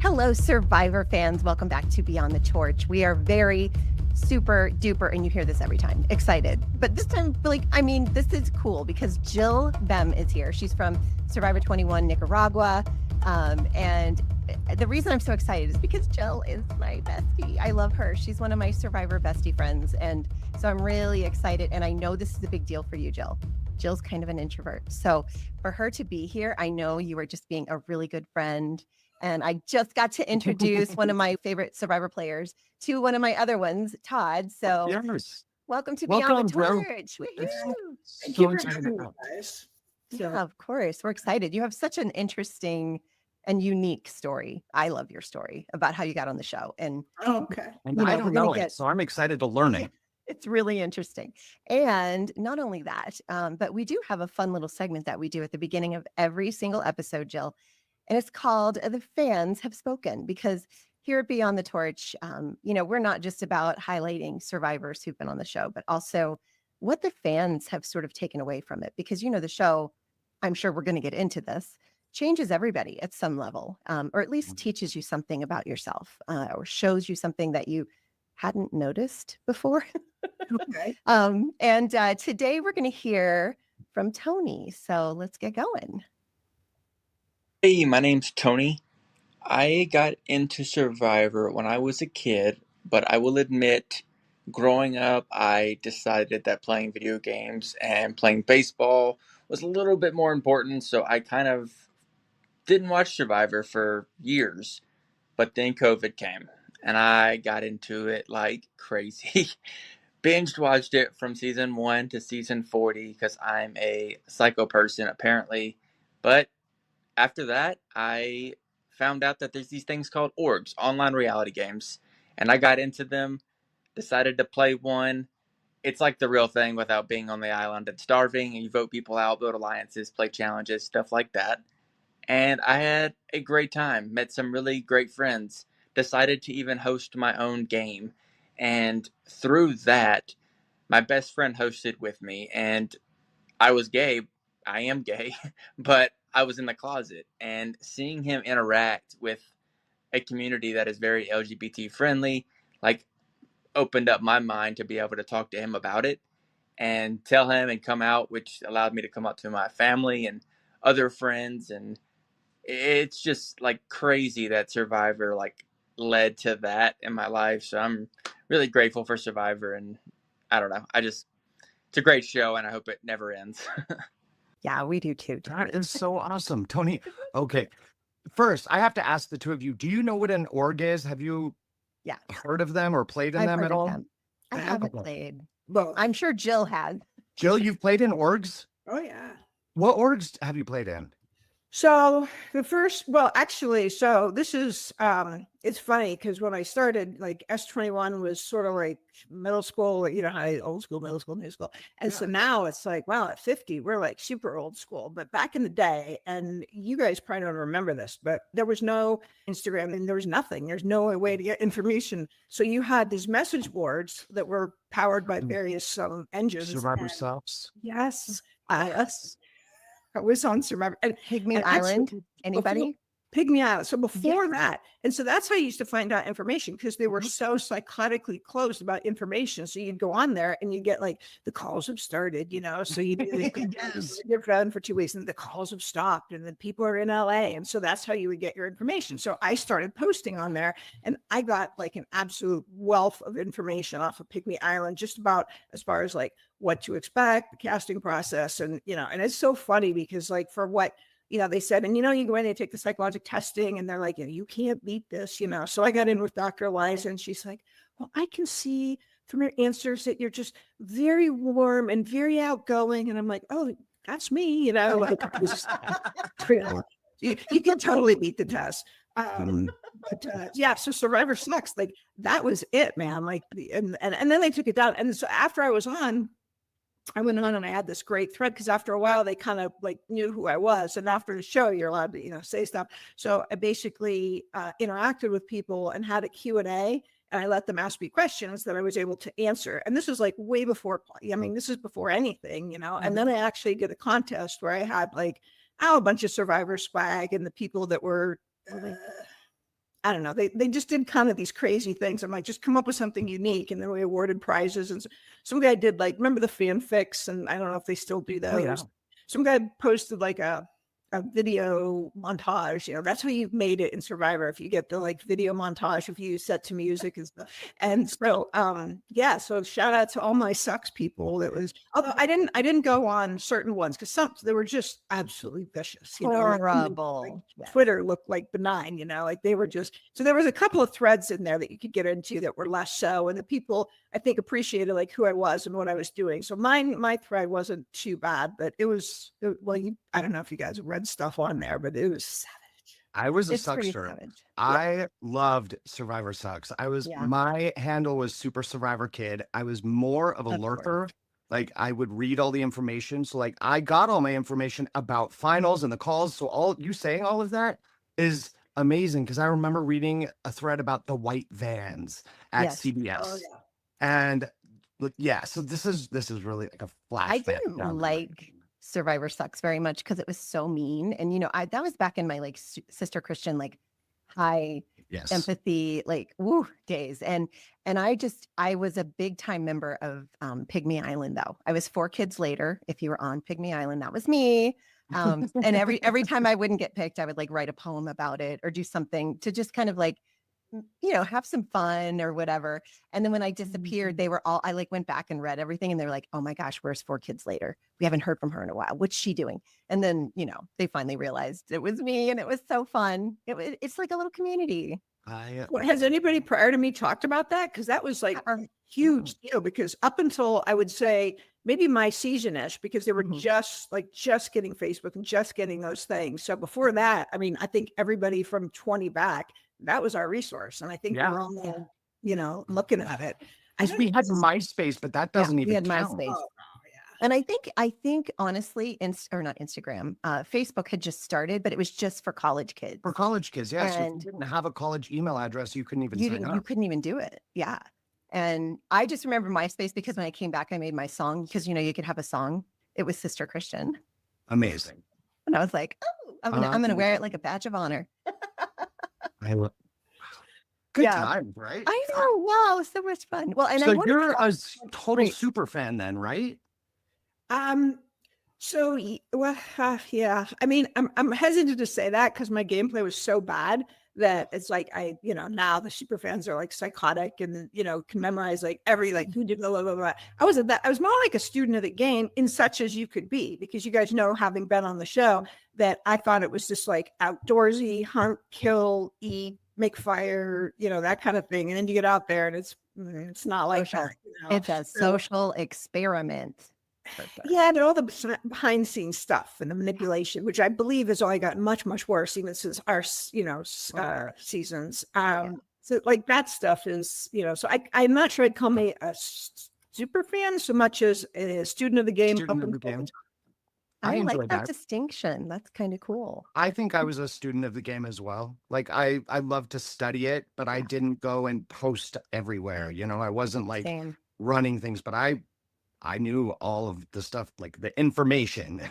Hello, Survivor fans. Welcome back to Beyond the Torch. We are very super duper, and you hear this every time, excited. But this time, this is cool because Jill Behm is here. She's from Survivor 21 Nicaragua. And the reason I'm so excited is because Jill is my bestie. I love her. She's one of my Survivor bestie friends. And so I'm really excited. And I know this is a big deal for you, Jill. Jill's kind of an introvert. So for her to be here, I know you are just being a really good friend. And I just got to introduce one of my favorite Survivor players to one of my other ones, Todd. So yes. Welcome to Beyond the Torch. Thank you for having me, guys. Yeah, of course. We're excited. You have such an interesting and unique story. I love your story about how you got on the show. And okay. And I don't know it, so I'm excited to learn it. It's really interesting. And not only that, but we do have a fun little segment that we do at the beginning of every single episode, Jill. And it's called The Fans Have Spoken, because here at Beyond the Torch, we're not just about highlighting survivors who've been on the show, but also what the fans have sort of taken away from it. Because, the show, I'm sure we're going to get into this, changes everybody at some level, or at least teaches you something about yourself, or shows you something that you hadn't noticed before. Okay. And today we're going to hear from Tony. So let's get going. Hey, my name's Tony. I got into Survivor when I was a kid, but I will admit, growing up, I decided that playing video games and playing baseball was a little bit more important, so I kind of didn't watch Survivor for years. But then COVID came, and I got into it like crazy. Binged watched it from season 1 to season 40 because I'm a psycho person, apparently. But after that, I found out that there's these things called orgs, online reality games, and I got into them, decided to play one. It's like the real thing without being on the island and starving, and you vote people out, build alliances, play challenges, stuff like that. And I had a great time, met some really great friends, decided to even host my own game. And through that, my best friend hosted with me, and I was gay. I am gay, but I was in the closet, and seeing him interact with a community that is very LGBT friendly, like, opened up my mind to be able to talk to him about it and tell him and come out, which allowed me to come out to my family and other friends. And it's just like crazy that Survivor like led to that in my life. So I'm really grateful for Survivor, and I don't know. It's a great show, and I hope it never ends. Yeah, we do too. That is so awesome, Tony. Okay. First, I have to ask the two of you, do you know what an org is? Have you heard of them or played in I've them heard at of all? them. I haven't played. Well, I'm sure Jill has. Jill, you've played in orgs? oh yeah. What orgs have you played in? So so this is, it's funny because when I started, like S21 was sort of like middle school, how old school, middle school, new school. And so now it's like, wow, at 50, we're like super old school. But back in the day, and you guys probably don't remember this, but there was no Instagram and there was nothing. There's no way to get information. So you had these message boards that were powered by various engines. Survivor Selves? Yes. Yes. I was on Survivor. And Pygmy Island. Anybody? Pygmy Island. So before that, and so that's how you used to find out information because they were so psychotically closed about information. So you'd go on there and you get like the calls have started, so you'd your friend for 2 weeks and the calls have stopped and then people are in LA. And so that's how you would get your information. So I started posting on there and I got like an absolute wealth of information off of Pygmy Island, just about as far as like what to expect, the casting process. And, and it's so funny because like for what, they said, and you go in and take the psychological testing and they're like, you can't beat this, So I got in with Dr. Eliza and she's like, well, I can see from your answers that you're just very warm and very outgoing. And I'm like, oh, that's me, like you can totally beat the test. So Survivor sucks. Like that was it, man. Like, and then they took it down. And so after I was on, I went on and I had this great thread because after a while they kind of like knew who I was. And after the show, you're allowed to, say stuff. So I basically interacted with people and had a Q&A and I let them ask me questions that I was able to answer. And this is like way before, this is before anything, and then I actually did a contest where I had like, a bunch of Survivor swag and the people that were, I don't know. They just did kind of these crazy things. I'm like, just come up with something unique. And then we awarded prizes. And some guy did like, remember the fanfics? And I don't know if they still do those. Oh, yeah. Some guy posted like a video montage. That's how you made it in Survivor. If you get the like video montage, if you set to music and stuff. And so yeah, so shout out to all my sucks people. That was, although I didn't go on certain ones because they were just absolutely vicious. Horrible. Like, Twitter looked like benign, like they were just, so there was a couple of threads in there that you could get into that were less so, and the people I think appreciated like who I was and what I was doing. So my thread wasn't too bad, but I don't know if you guys read stuff on there, but it was savage. I was a It's pretty suckster. savage. I loved Survivor Sucks. My handle was Super Survivor Kid. I was more of a lurker. Like I would read all the information. So like I got all my information about finals and the calls. So all you saying all of that is amazing, because I remember reading a thread about the white vans at CBS. Oh, yeah. And yeah, so this is really like a flashback. I didn't like Survivor Sucks very much because it was so mean. And that was back in my like sister Christian like high empathy like days. And I was a big time member of Pygmy Island though. I was 4 kids later. If you were on Pygmy Island, that was me. And every time I wouldn't get picked, I would like write a poem about it or do something to just kind of like have some fun or whatever. And then when I disappeared, they were all, I like went back and read everything and they were like, oh my gosh, where's 4 kids later? We haven't heard from her in a while. What's she doing? And then, they finally realized it was me, and it was so fun. It's like a little community. Has anybody prior to me talked about that? Because that was like a huge deal, because up until I would say maybe my season-ish, because they were just getting Facebook and just getting those things. So before that, I mean, I think everybody from 20 back, that was our resource. And I think we're all there, looking at it. We had MySpace, but that doesn't even we had count. MySpace. And I think honestly, not Instagram, Facebook had just started, but it was just for college kids. For college kids, yes. And if you didn't have a college email address, you couldn't even sign up. You couldn't even do it. Yeah. And I just remember MySpace because when I came back, I made my song because, you could have a song. It was Sister Christian. Amazing. And I was like, oh, I'm going to wear it like a badge of honor. Good time, right? I know. Wow. So much fun. Well, and so you're a total super fan then, right? So yeah. I mean, I'm hesitant to say that because my gameplay was so bad that it's like now the super fans are like psychotic and can memorize like every like who did blah, blah, blah, blah. I wasn't that. I was more like a student of the game in such as you could be, because you guys know, having been on the show, that I thought it was just like outdoorsy, hunt, kill, eat, make fire, that kind of thing. And then you get out there and it's not like social. That, It's a social experiment. Yeah, and all the behind scenes stuff and the manipulation, which I believe has only gotten much, much worse even since our, seasons. So like that stuff is, so I'm not sure I'd call me a super fan so much as a student of the game. I like that distinction. That's kind of cool. I think I was a student of the game as well. Like I love to study it, but I didn't go and post everywhere. I wasn't like running things, but I knew all of the stuff, like the information.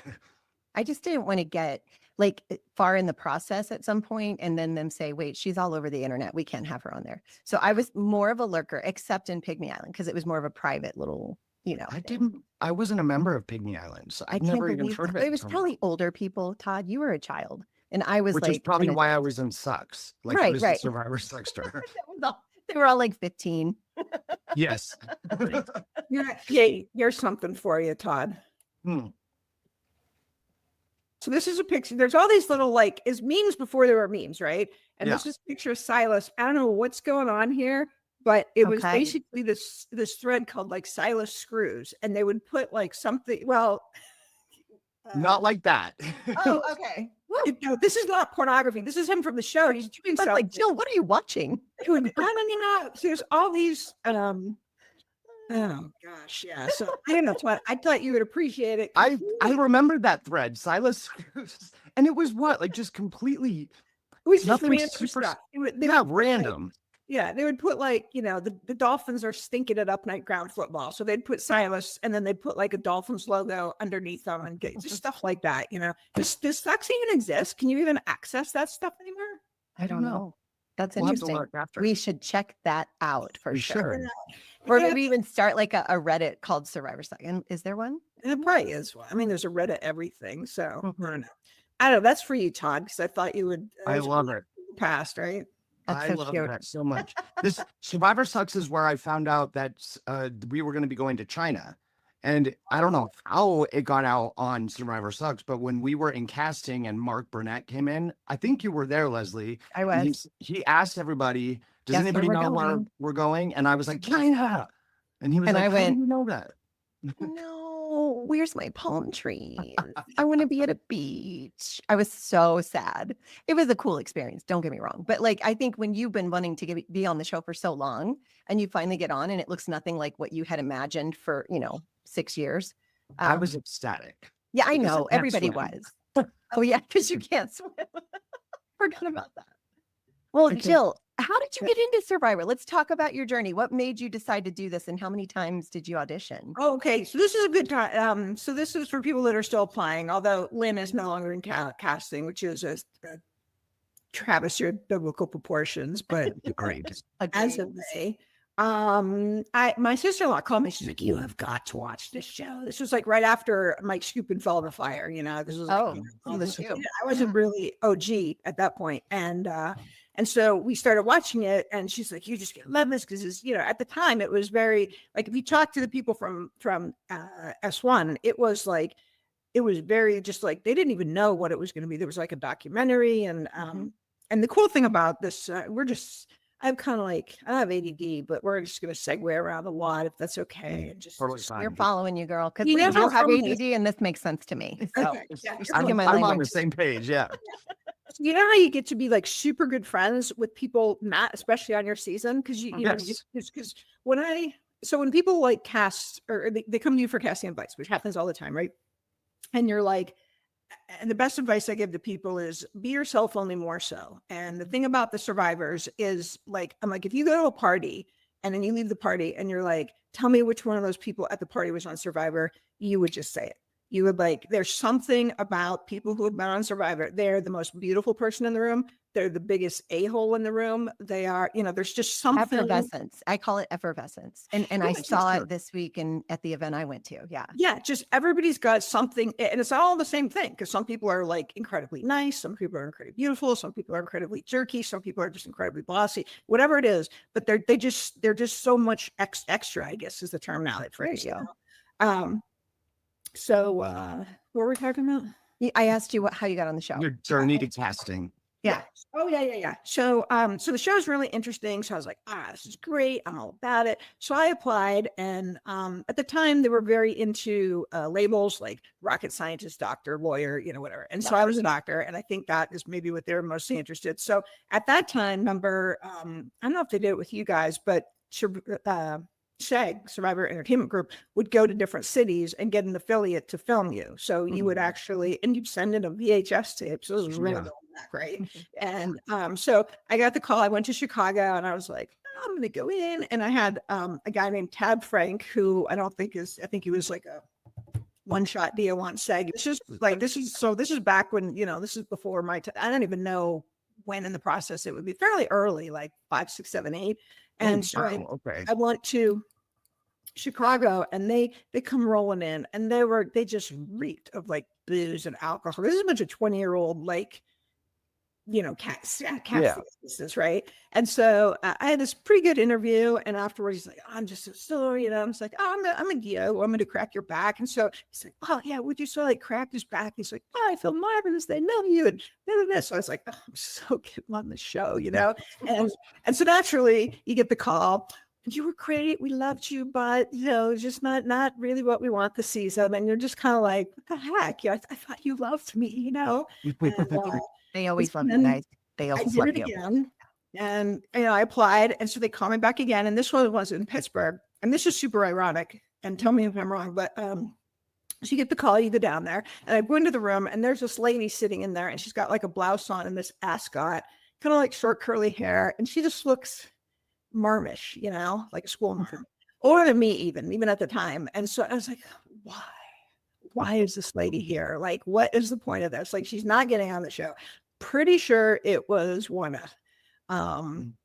I just didn't want to get like far in the process at some point and then them say, wait, she's all over the internet. We can't have her on there. So I was more of a lurker, except in Pygmy Island, because it was more of a private little, I wasn't a member of Pygmy Island, so I never even heard of it. It was probably older people. Todd, you were a child. And I was which is probably why I was in Sucks. Like right, I was a Survivor Suckster. They were all like 15. Yes. Here's something for you, Todd. So this is a picture. There's all these little is memes before there were memes, right? And this is a picture of Silas. I don't know what's going on here, but it was basically this thread called like Silas Screws, and they would put like something. Well, not like that. Oh, okay. No, this is not pornography. This is him from the show. He's doing something. Like, Jill, what are you watching? There's all these. Oh gosh, yeah. So I don't know. I thought you would appreciate it. I remember that thread, Silas, and it was just completely. It was nothing random super stuff. Random. Yeah, they would put the Dolphins are stinking it up night ground football. So they'd put Silas and then they'd put like a Dolphins logo underneath them and get just stuff like that. Does Sucks even exist? Can you even access that stuff anymore? I don't know. That's We'll have to interesting. look after. We should check that out for We sure. should. Or maybe even start like a Reddit called Survivor Suck. And is there one? It probably is one. I mean, there's a Reddit everything. So I Mhm. don't know. I don't know. That's for you, Todd, because I thought you would. I love it. Past, right? That's I so love cute. that so much. This Survivor Sucks is where I found out that we were going to be going to China. And I don't know how it got out on Survivor Sucks, but when we were in casting and Mark Burnett came in, I think you were there, Leslie. I and was. He asked everybody, does Guess where anybody we're know where going? we're going? And I was like, China. And he was And like, I how went, do you know that? no, where's my palm trees? I want to be at a beach. I was so sad. It was a cool experience. Don't get me wrong. But like, I think when you've been wanting to be on the show for so long and you finally get on and it looks nothing like what you had imagined for, 6 years. I was ecstatic. Yeah, I because I know. can't Everybody swim. was. Oh, yeah, because you can't swim. Forgot about that. Well, Okay. Jill, how did you get into Survivor? Let's talk about your journey. What made you decide to do this and how many times did you audition? Oh, okay, so this is a good time. So this is for people that are still applying, although Lynn is no longer in casting, which is a travesty of biblical proportions. But Agreed. as of May, my sister-in-law called me. She's like, "You have got to watch this show." This was like right after Mike Scoop and Fell in the Fire. This was Oh, like, the Scoop. I wasn't really OG at that point, and so we started watching it, and she's like, "You just love this because at the time it was very like if you talk to the people from S1, it was like it was very just like they didn't even know what it was going to be. There was like a documentary, and the cool thing about this, I'm kind of like, I have ADD, but we're just going to segue around a lot if that's okay. And Totally fine. We're following you, girl, because You we never do have from this. ADD and this makes sense to me. So Okay, yeah. speaking my I'm on the language. same page. Yeah. You know how you get to be like super good friends with people, not especially on your season? Because Yes. because when people like cast or they come to you for casting advice, which happens all the time, right? And you're like, and the best advice I give to people is be yourself, only more so. And the thing about the survivors is like, I'm like, if you go to a party and then you leave the party and you're like, tell me which one of those people at the party was on Survivor, you would just say it. You would like, there's something about people who have been on Survivor. They're the most beautiful person in the room. They're the biggest a-hole in the room. They are, there's just something. Effervescence. I call it effervescence. And I Yeah, saw sure. it this week at the event I went to. Yeah. Yeah, just everybody's got something, and it's all the same thing because some people are like incredibly nice, some people are incredibly beautiful, some people are incredibly jerky, some people are just incredibly bossy, whatever it is. But they're just so much extra, I guess is the term now that phrase. There you So what were we talking about? I asked you how you got on the show. Your journey to casting. Yeah. Oh yeah. So the show is really interesting. So I was like, this is great. I'm all about it. So I applied, and at the time they were very into labels like rocket scientist, doctor, lawyer, whatever. And so I was a doctor, and I think that is maybe what they were mostly interested. So at that time, remember, I don't know if they did it with you guys, but SHAG, Survivor Entertainment Group, would go to different cities and get an affiliate to film you. So you would actually, and you'd send in a VHS tape. So this was really going back, right? And so I got the call. I went to Chicago, and I was like, I'm going to go in. And I had a guy named Tab Frank, who I think he was like a one-shot deal on SAG. This is back when, this is before my time. I don't even know when in the process it would be fairly early, like 5, 6, 7, 8. And so I went to Chicago, and they come rolling in, and they just reeked of like booze and alcohol. This is a bunch of 20-year-old cat business, right? And so I had this pretty good interview, and afterwards he's like, I'm just so sorry, I'm just like, I'm a Geo, I'm going to crack your back. And so he's like, oh yeah, would you so like crack his back? He's like, I feel marvelous, they know you, and this. So I was like, I'm so getting on the show, and so naturally you get the call. You were great, we loved you, but just not really what we want this season. And you're just kind of like, what the heck? I thought you loved me, And, they always love you guys. They always love you. Again, and I applied, and so they called me back again. And this one was in Pittsburgh, and this is super ironic. And tell me if I'm wrong, but so you get the call, you go down there, and I go into the room, and there's this lady sitting in there, and she's got like a blouse on and this ascot, kind of like short curly hair, and she just looks marmish, like a school marm, or to me even at the time. And so I was like, why is this lady here? Like, what is the point of this? Like, she's not getting on the show. Pretty sure it was Warna. Isn't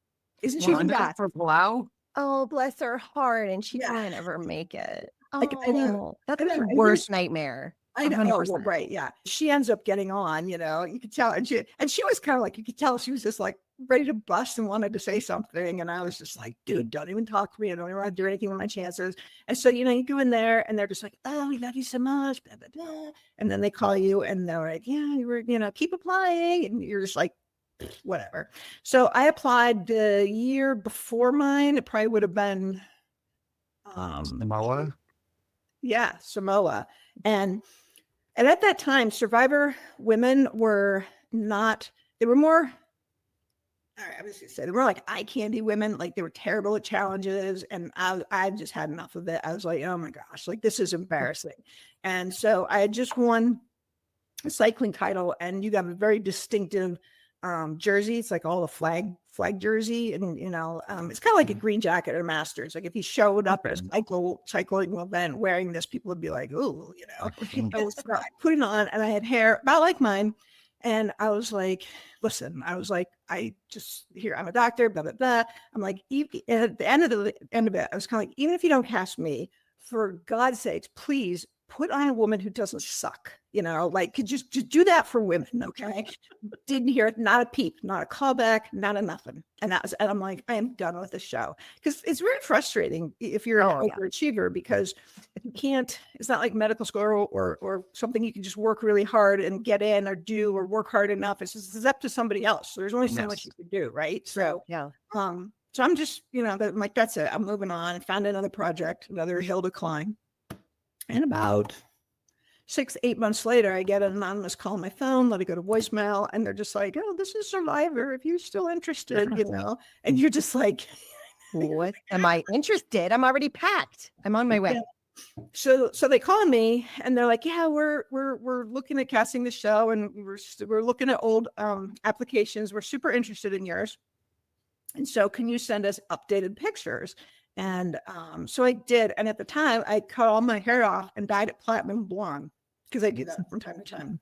she even Wanda back? for Palau? Oh, bless her heart. And she Yeah. probably never make it. Like, I know. Oh, that's I know, my and worst nightmare. I know. Oh, well, 100%. right. Yeah. She ends up getting on, you could tell. And she was kind of like, you could tell she was just like ready to bust and wanted to say something. And I was just like, dude, don't even talk to me. I don't even want to do anything with my chances. And so, you go in there and they're just like, oh, we love you so much. Blah, blah, blah. And then they call you and they're like, yeah, you were, keep applying. And you're just like, whatever. So I applied the year before mine. It probably would have been Samoa? Yeah, Samoa. And at that time, Survivor women were not, they were more, all right, I was gonna say they were like eye candy women, like they were terrible at challenges. And I just had enough of it. I was like, oh my gosh, like this is embarrassing. And so I had just won a cycling title, and you got a very distinctive jersey. It's like all the flag jersey, and it's kind of like a green jacket or Masters. Like if he showed up at a cycling event wearing this, people would be like, "Ooh," So I put it on, and I had hair about like mine, and I was like, "Listen," I was like, "I just here, I'm a doctor, blah blah blah." I'm like, at the end of it, I was kind of like, even if you don't cast me, for God's sakes, please put on a woman who doesn't suck, like could just do that for women. Okay. Didn't hear it, not a peep, not a callback, not a nothing. And I'm like, I am done with the show. Because it's very frustrating if you're an overachiever, because if you can't, it's not like medical school or something you can just work really hard and get in or do or work hard enough. It's up to somebody else. So there's only so much you can do, right? So yeah. So I'm just, I'm like, that's it. I'm moving on. I found another project, another hill to climb. And about 6-8 months later, I get an anonymous call on my phone, let it go to voicemail. And they're just like, oh, this is Survivor, if you're still interested, and you're just like, what am I interested? I'm already packed. I'm on my way. Yeah. So they call me and they're like, yeah, we're looking at casting the show, and we're looking at old applications. We're super interested in yours. And so can you send us updated pictures? And so I did. And at the time, I cut all my hair off and dyed it platinum blonde, because I do that from time to time.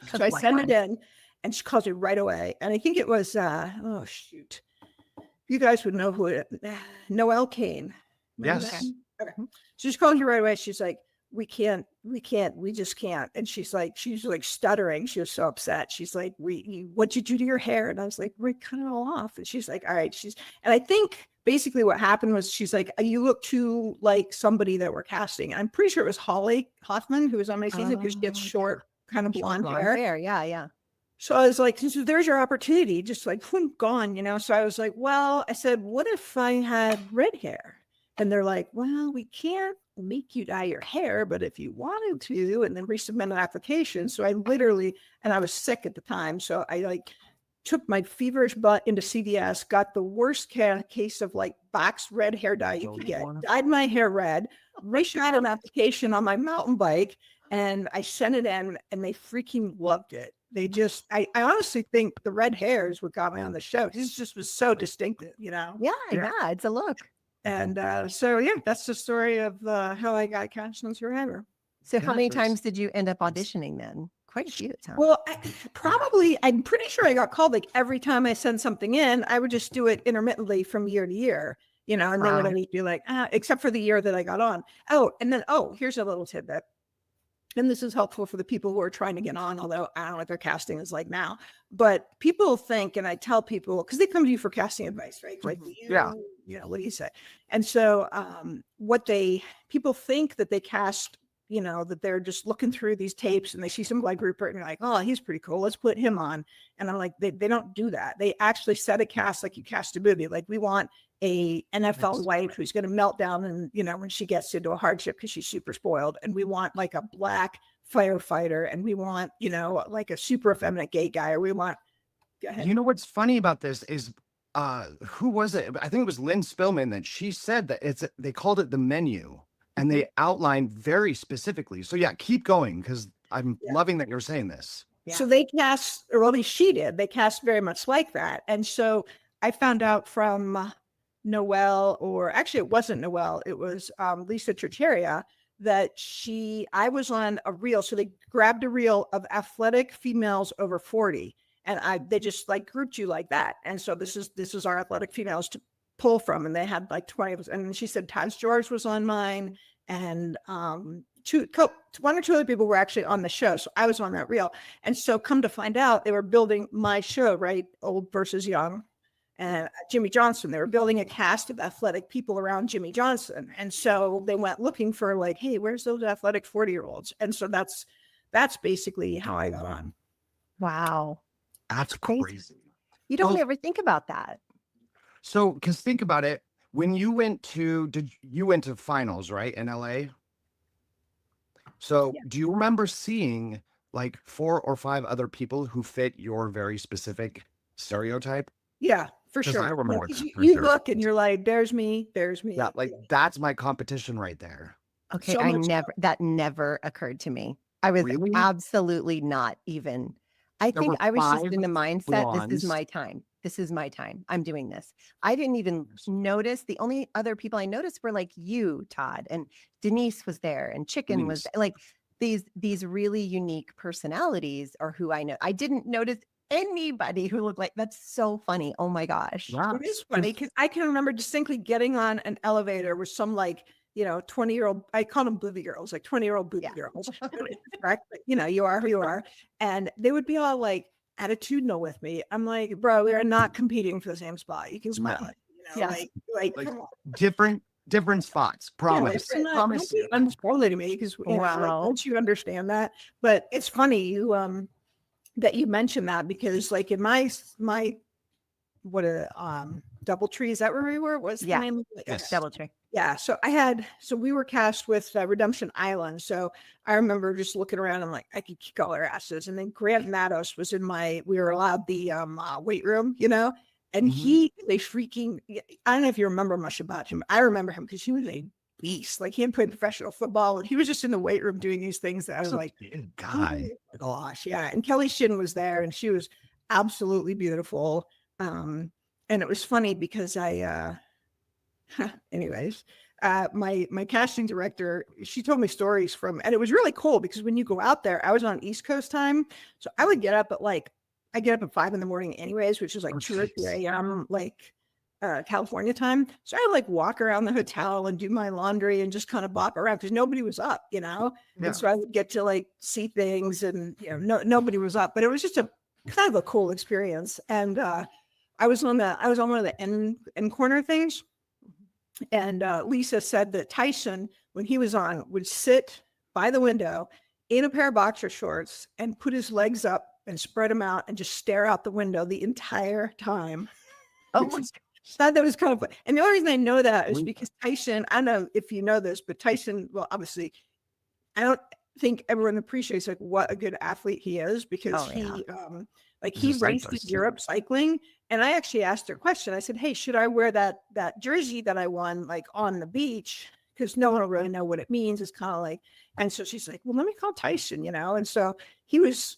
So I send it in, and she calls me right away. And I think it was, oh, shoot. You guys would know who it is. Noelle Kane. Yes. Okay. So she called me right away. She's like, we just can't. And she's like stuttering. She was so upset. She's like, what'd you do to your hair? And I was like, we cut it all off. And she's like, all right. And I think basically what happened was, she's like, you look too like somebody that we're casting. I'm pretty sure it was Holly Hoffman who was on my season, because she gets short, kind of blonde hair. Yeah. So I was like, so there's your opportunity, just like, gone, So I was like, well, I said, what if I had red hair? And they're like, well, we can't make you dye your hair, but if you wanted to, and then resubmit an application. So I literally, and I was sick at the time, so I took my feverish butt into CVS, got the worst case of like box red hair dye you could get, dyed my hair red, reshot an application on my mountain bike, and I sent it in, and they freaking loved it. They just, I honestly think the red hair is what got me on the show. This just was so distinctive, Yeah, it's a look. And so, yeah, that's the story of how I got cast on Survivor. So how many times did you end up auditioning then? Quite a few times. Well, I'm pretty sure I got called like every time I send something in. I would just do it intermittently from year to year, and then when I would be like, except for the year that I got on. Oh, and then, here's a little tidbit. And this is helpful for the people who are trying to get on, although I don't know what their casting is like now. But people think, and I tell people, because they come to you for casting advice, right? Like, what do you say? And so people think that they cast, that they're just looking through these tapes and they see some black grouper and they're like, oh, he's pretty cool, let's put him on. And I'm like, they don't do that. They actually set a cast like you cast a movie. Like, we want a NFL wife who's going to melt down and, when she gets into a hardship because she's super spoiled. And we want like a black firefighter, and we want, like a super effeminate gay guy, or we want, go ahead. You know what's funny about this is, who was it? I think it was Lynn Spillman, that she said that they called it the menu, and they outlined very specifically. So yeah, keep going, because I'm loving that you're saying this. Yeah. So they cast, or at least she did, they cast very much like that. And so I found out from Noelle, or actually it wasn't Noelle, it was Lisa Terteria, that I was on a reel. So they grabbed a reel of athletic females over 40. And they just like grouped you like that. And so this is our athletic females to pull from. And they had like 20 of us. And she said Taj George was on mine. And one or two other people were actually on the show. So I was on that reel. And so come to find out, they were building my show, right? Old versus young. And Jimmy Johnson, they were building a cast of athletic people around Jimmy Johnson. And so they went looking for like, hey, where's those athletic 40-year-olds? And so that's basically how I got on. Wow. That's crazy. You don't ever think about that. So, because think about it, when you went to finals, right, in LA? So do you remember seeing like 4 or 5 other people who fit your very specific stereotype? Yeah, for sure. I remember that, for you sure. look and you're like, there's me. Yeah, like that's my competition right there. Okay, So that never occurred to me. I was Really? absolutely not even. I There think were I was just 5 in the mindset, blondes. this is my time. This is my time. I'm doing this. I didn't even notice. The only other people I noticed were like you, Todd, and Denise was there, and Chicken was like these really unique personalities are who I know. I didn't notice anybody who looked like. That's so funny. Oh my gosh. Wow. It is funny because I can remember distinctly getting on an elevator with some like, 20-year-old, I call them booby girls, like 20-year-old booby girls. Right? But, you are who you are. And they would be all like attitudinal with me. I'm like, bro, we are not competing for the same spot. You can smile. Like come on. Different spots. Promise. Promise you. Unsportly to me because don't you understand that? But it's funny you that you mentioned that because like in my Doubletree, is that where we were? What's the name? Yes, Doubletree. Yeah. So we were cast with Redemption Island. So I remember just looking around and like, I could kick all their asses. And then Grant Matos was we were allowed the weight room, and I don't know if you remember much about him. I remember him because he was a beast. Like he had played professional football and he was just in the weight room doing these things that I was like, guy. Oh gosh. Yeah. And Kelly Shin was there and she was absolutely beautiful. And it was funny because my casting director, she told me stories and it was really cool because when you go out there, I was on East Coast time. So I would get up at 5 a.m. anyways, which is like 2 or 3 a.m. like California time. So I would like walk around the hotel and do my laundry and just kind of bop around because nobody was up, And so I would get to like see things and, nobody was up, but it was just a kind of a cool experience. And I was on one of the end corner things. And Lisa said that Tyson, when he was on, would sit by the window in a pair of boxer shorts and put his legs up and spread them out and just stare out the window the entire time. Oh, I thought that was kind of fun. And the only reason I know that is because Tyson, I don't know if you know this, but Tyson, well, obviously, I don't think everyone appreciates like what a good athlete he is because he raced in Europe cycling. And I actually asked her a question. I said, hey, should I wear that jersey that I won like on the beach? Because no one will really know what it means. It's kind of like, and so she's like, well, let me call Tyson, And so he was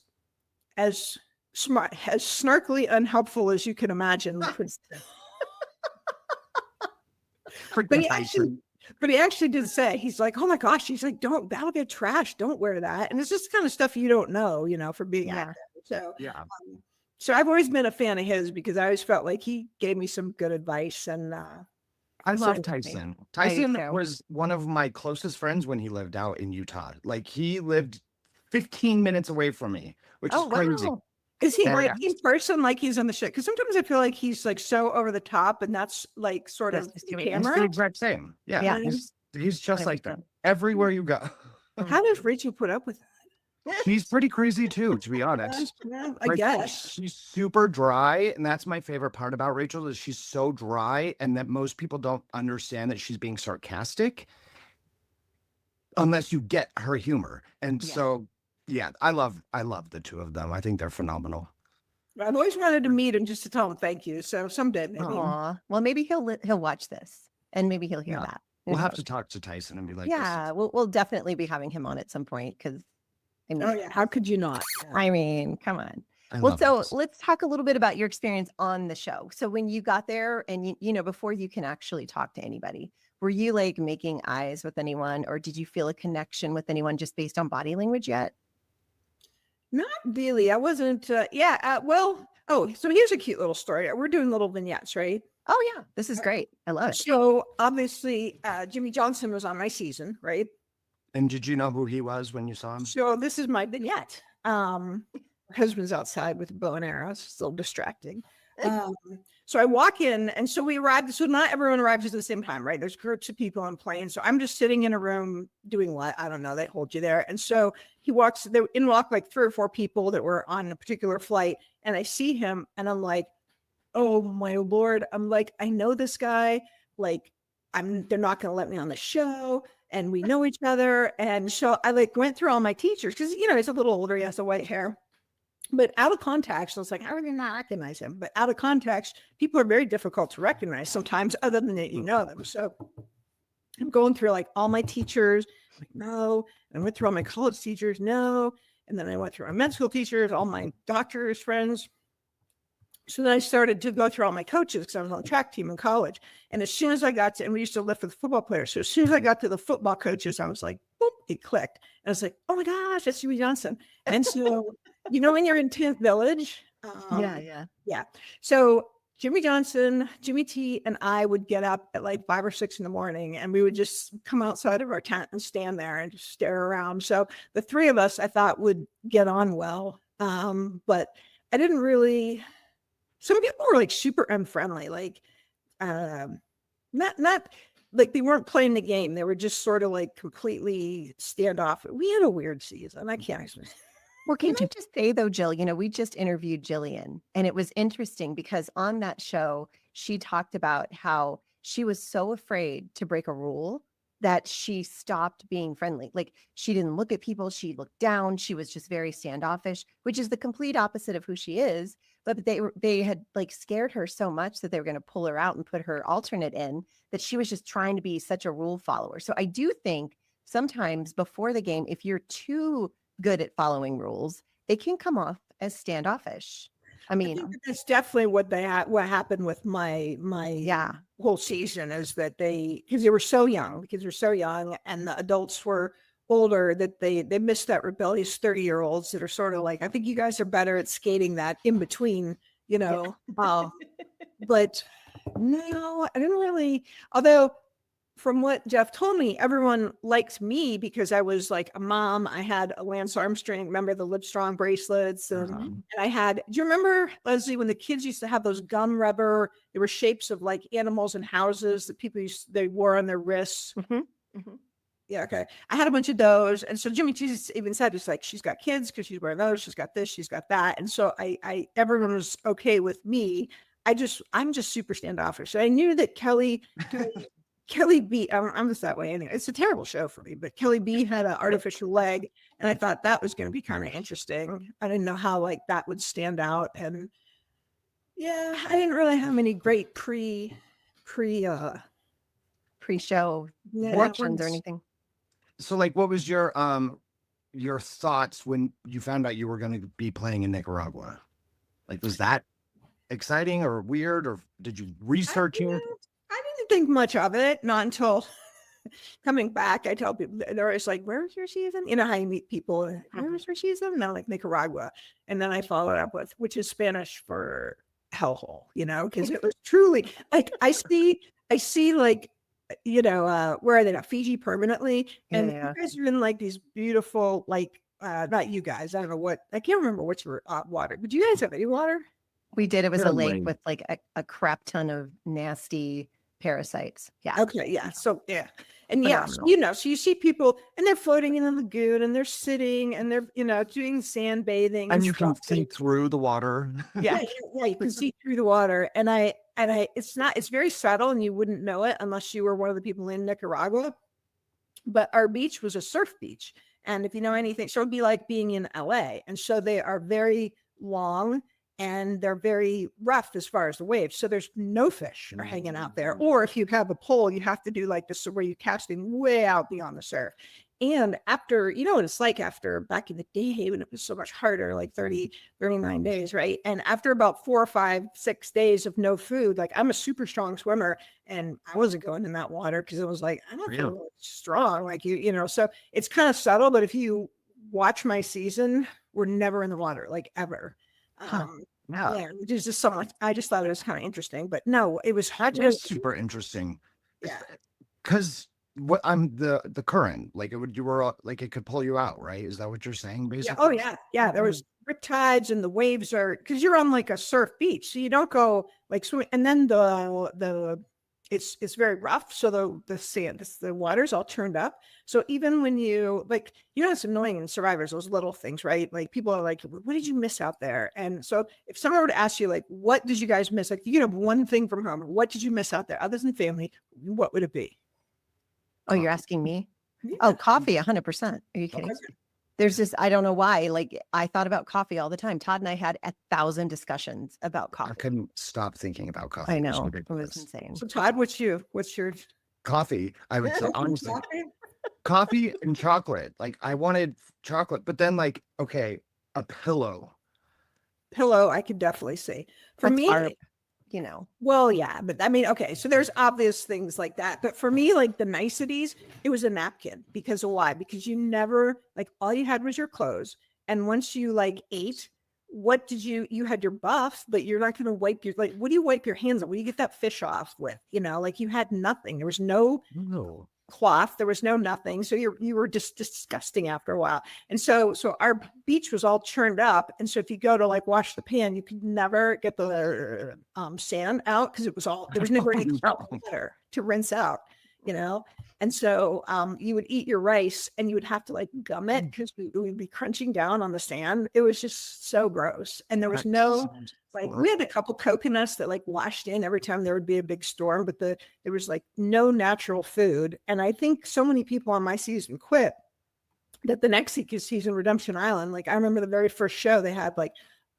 as smart, as snarkily unhelpful as you can imagine. But he actually did say, he's like, oh my gosh, he's like, that'll get trash. Don't wear that. And it's just kind of stuff you don't know, for being out there. So, so I've always been a fan of his because I always felt like he gave me some good advice. And I love Tyson. Tyson was one of my closest friends when he lived out in Utah. Like he lived 15 minutes away from me, which is crazy. Wow. Is he like in person, like he's on the show? Because sometimes I feel like he's like so over the top, and that's like sort of the camera. It's the exact same. Yeah. He's just like that everywhere you go. How does Rachel put up with that? She's pretty crazy too, to be honest. I guess she's super dry, and that's my favorite part about Rachel is she's so dry, and that most people don't understand that she's being sarcastic unless you get her humor. And so, I love the two of them. I think they're phenomenal. I've always wanted to meet him just to tell him thank you. So someday, maybe. Aww. Well, maybe he'll watch this, and maybe he'll hear that. We'll have to talk to Tyson and be like, we'll definitely be having him on at some point because. How could you not? I mean, come on. Let's talk a little bit about your experience on the show. So when you got there and, before you can actually talk to anybody, were you like making eyes with anyone or did you feel a connection with anyone just based on body language yet? Not really. I wasn't. So here's a cute little story. We're doing little vignettes, right? Oh yeah, this is great. I love it. So obviously, Jimmy Johnson was on my season, right? And did you know who he was when you saw him? So this is my vignette. My husband's outside with a bow and arrow. It's still distracting. So I walk in, and so we arrived. So not everyone arrives at the same time, right? There's groups of people on planes. So I'm just sitting in a room doing what? I don't know. They hold you there. And so he walks, they walk like 3 or 4 people that were on a particular flight. And I see him and I'm like, oh my Lord. I'm like, I know this guy. Like, they're not going to let me on the show. And we know each other. And so I like went through all my teachers because, he's a little older. He has the white hair. But out of context, I was like, how do you not recognize him? But out of context, people are very difficult to recognize sometimes, other than that you know them. So I'm going through like all my teachers, like, no. And I went through all my college teachers, no. And then I went through my med school teachers, all my doctors, friends. So then I started to go through all my coaches because I was on the track team in college. And as soon as I got to, and we used to lift with football players. So as soon as I got to the football coaches, I was like, boop, it clicked. And I was like, oh my gosh, that's Jimmy Johnson. And so, when you're in 10th Village. Yeah. So Jimmy Johnson, Jimmy T, and I would get up at like 5 or 6 in the morning, and we would just come outside of our tent and stand there and just stare around. So the 3 of us, I thought, would get on well. But I didn't really. Some people were like super unfriendly, like not like they weren't playing the game. They were just sort of like completely standoff. We had a weird season. I can't explain. Well, can I just say though, Jill, we just interviewed Jillian, and it was interesting because on that show, she talked about how she was so afraid to break a rule that she stopped being friendly. Like, she didn't look at people. She looked down. She was just very standoffish, which is the complete opposite of who she is. But they had like scared her so much that they were going to pull her out and put her alternate in, that she was just trying to be such a rule follower. So I do think sometimes before the game, if you're too good at following rules, it can come off as standoffish. I mean, that's definitely what happened with my whole season, is that because they were so young, and the adults were older, that they missed that rebellious 30-year-olds that are sort of like, I think you guys are better at skating that in between, but no, I didn't really, although from what Jeff told me, everyone liked me because I was like a mom. I had a Lance Armstrong, remember the Livestrong bracelets? And I had, do you remember, Leslie, when the kids used to have those gum rubber, they were shapes of like animals and houses that people they wore on their wrists? Yeah, okay. I had a bunch of those. And so Jimmy T even said, it's like, she's got kids because she's wearing those, she's got this, she's got that. And so everyone was okay with me. I'm just super standoffish. So I knew that Kelly B, I'm just that way anyway. It's a terrible show for me, but Kelly B had an artificial leg, and I thought that was going to be kind of interesting. I didn't know how like that would stand out, and yeah, I didn't really have any great pre-show reactions or anything. So, like, what was your thoughts when you found out you were going to be playing in Nicaragua? Like, was that exciting or weird, or did you research it? I didn't think much of it, not until coming back. I tell people, they're always like, where's your season? You know how you meet people, where's your season? And I'm like, Nicaragua. And then I followed up with, which is Spanish for hellhole, because it was truly like, I see like, where are they now? Fiji permanently. And you guys are in like these beautiful, like, not you guys, I don't know what, I can't remember what's your water, but do you guys have any water? We did. It was a lake with like a crap ton of nasty parasites. Yeah. Okay. Yeah. So yeah. And yeah, so you see people and they're floating in the lagoon and they're sitting and they're, doing sand bathing. And you can see through the water. Yeah. You can see through the water. And it's very subtle and you wouldn't know it unless you were one of the people in Nicaragua. But our beach was a surf beach. And if you know anything, so it'd be like being in LA. And so they are very long and they're very rough as far as the waves. So there's no fish are hanging out there. Or if you have a pole, you have to do like this where you catch them way out beyond the surf. And after, what it's like after back in the day when it was so much harder, like 30, 39 days, right? And after about 4 or 5, 6 days of no food, like I'm a super strong swimmer and I wasn't going in that water because it was like, I don't feel strong. Like, so it's kind of subtle, but if you watch my season, were never in the water, like ever. Yeah, which is just so much. I just thought it was kind of interesting, but no, it was super interesting. Yeah, because what I'm the current, like you were like it could pull you out, right? Is that what you're saying, yeah. basically? Oh yeah. There was rip tides, and the waves are because you're on like a surf beach, so you don't go like swim. And then it's very rough, so the sand, the water's all turned up. So even when you like, you know, it's annoying in Survivors, those little things, right? Like people are like, what did you miss out there? And so if someone were to ask you like, what did you guys miss? Like, you have one thing from home, what did you miss out there other than family? What would it be? Oh, you're asking me? Yeah. Oh, coffee, 100%. Are you kidding? There's this, I don't know why, like I thought about coffee all the time. Todd and I had 1,000 discussions about coffee. I couldn't stop thinking about coffee. I know, it was insane. So Todd, what's your coffee? I would say honestly, coffee and chocolate. Like I wanted chocolate, but then like, okay, a pillow. I could definitely see. For me, you know. Well, yeah, but I mean, okay, so there's obvious things like that. But for me, like the niceties, it was a napkin. Because of why? Because you never, like, all you had was your clothes. And once you like ate, what did you had your buff, but you're not going to wipe your, like, what do you wipe your hands on? What do you get that fish off with? You know, like you had nothing. There was no cloth, there was no nothing, so you were just disgusting after a while. And so our beach was all churned up, and so if you go to like wash the pan, you could never get the sand out because there was never any water to rinse out, you know. And so you would eat your rice and you would have to like gum it because we would be crunching down on the sand. It was just so gross. And there was no, like, we had a couple coconuts that like washed in every time there would be a big storm, but there was like no natural food. And I think so many people on my season quit that the next season, Redemption Island, like I remember the very first show, they had like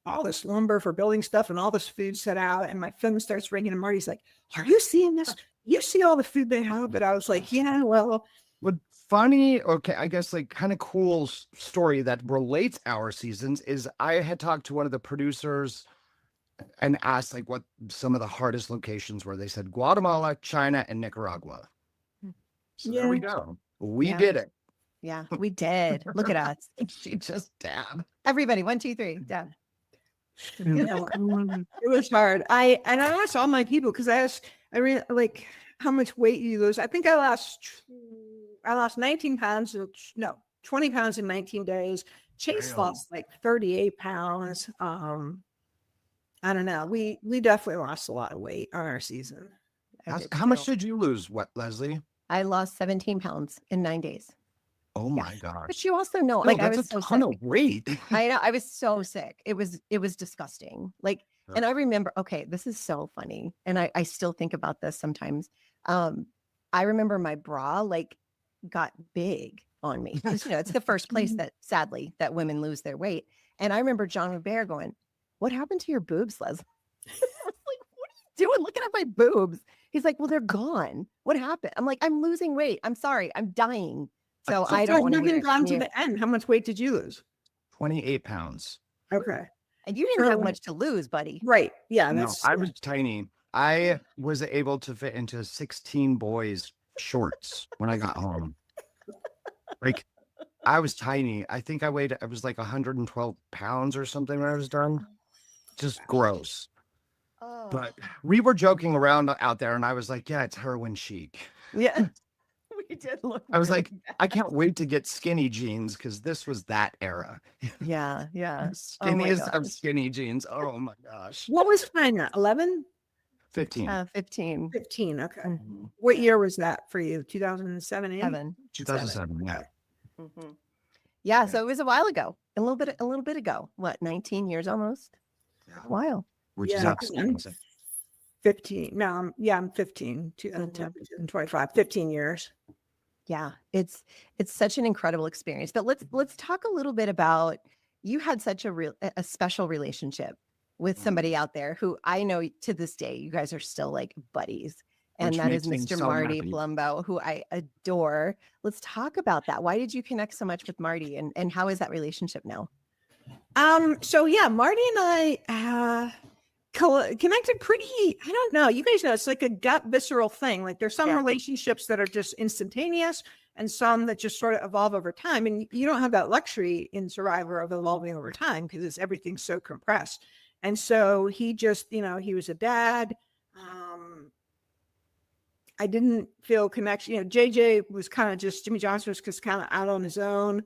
all this lumber for building stuff and all this food set out. And my phone starts ringing and Marty's like, are you seeing this? You see all the food they have? But I was like, yeah, well. What funny, okay, I guess like kind of cool story that relates our seasons is I had talked to one of the producers and asked like what some of the hardest locations were. They said Guatemala, China, and Nicaragua. So there we go. We did it. Yeah, we did. Look at us. She just dabbed. Everybody, 1, 2, 3, dab. It was hard. I asked all my people because I really like how much weight you lose. I think I lost 19 pounds. No, 20 pounds in 19 days. Chase lost like 38 pounds. I don't know. We definitely lost a lot of weight on our season. How much did you lose, Leslie? I lost 17 pounds in 9 days. Oh my gosh. But you also know, like I was a ton of weight. I know, I was so sick. It was disgusting. Like, and I remember, okay, this is so funny. And I still think about this sometimes. I remember my bra like got big on me. You know, it's the first place that sadly that women lose their weight. And I remember John Behr going, what happened to your boobs, Leslie? I was like, what are you doing looking at my boobs? He's like, well, they're gone. What happened? I'm like, I'm losing weight. I'm sorry. I'm dying. So I don't want to get gone to the end. How much weight did you lose? 28 pounds. Okay. And you didn't have much to lose, buddy. Right. Yeah. No, I was tiny. I was able to fit into 16 boys' shorts when I got home. Like, I was tiny. I think I was like 112 pounds or something when I was done. Just gross. Oh. But we were joking around out there, and I was like, yeah, it's heroin chic. Yeah. We did look. I was really like, bad. I can't wait to get skinny jeans because this was that era. Yeah. Skinniest of skinny jeans. Oh my gosh. What was fine? 11? 15. 15. 15. Okay. Mm-hmm. What year was that for you? 2007? 2007. Yeah. Mm-hmm. Yeah. So it was a while ago. A little bit ago. What? 19 years almost. Yeah. A while. Which is absolutely 15. No, I'm 15. 2010, 2025. 15 years. Yeah, it's such an incredible experience. But let's talk a little bit about, you had such a special relationship with somebody out there who I know to this day you guys are still like buddies, and that is Mr. Marty Blumbo, who I adore. Let's talk about that. Why did you connect so much with Marty, and how is that relationship now? So yeah, Marty and I connected pretty, I don't know. You guys know it's like a gut visceral thing. Like there's some relationships that are just instantaneous and some that just sort of evolve over time. And you don't have that luxury in Survivor of evolving over time because everything's so compressed. And so he just, he was a dad. I didn't feel connection. JJ was kind of just, Jimmy Johnson was just kind of out on his own.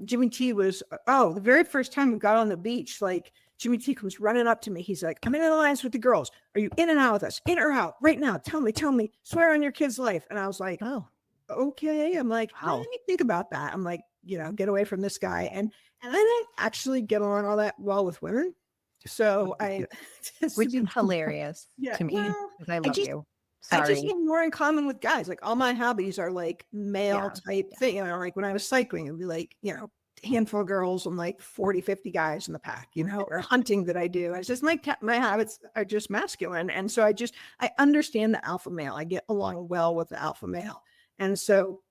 Jimmy T was, the very first time we got on the beach, like Jimmy T comes running up to me. He's like, I'm in an alliance with the girls. Are you in and out with us? In or out right now? Tell me, swear on your kid's life. And I was like, oh, okay. I'm like, wow. Let me think about that. I'm like, get away from this guy. And I didn't actually get on all that well with women. So which is hilarious to me. Well, I love you. Sorry. I just have more in common with guys. Like all my hobbies are like male type thing. Like when I was cycling, it'd be like, a handful of girls and like 40, 50 guys in the pack, or hunting that I do. It's just my habits are just masculine. And so I understand the alpha male. I get along well with the alpha male. And so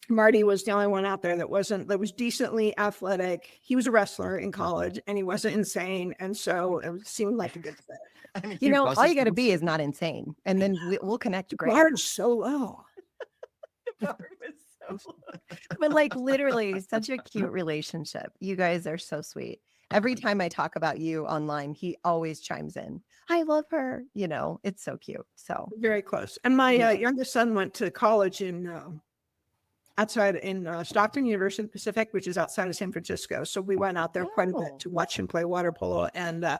Marty was the only one out there that was decently athletic. He was a wrestler in college and he wasn't insane. And so it seemed like a good fit. I mean, all you got to be is not insane, and then we'll connect. Great. The bar is so low. The bar is so low. But like literally, such a cute relationship. You guys are so sweet. Every time I talk about you online, he always chimes in. I love her. It's so cute. So very close. And my youngest son went to college in outside in Stockton University of the Pacific, which is outside of San Francisco. So we went out there quite a bit to watch him play water polo. And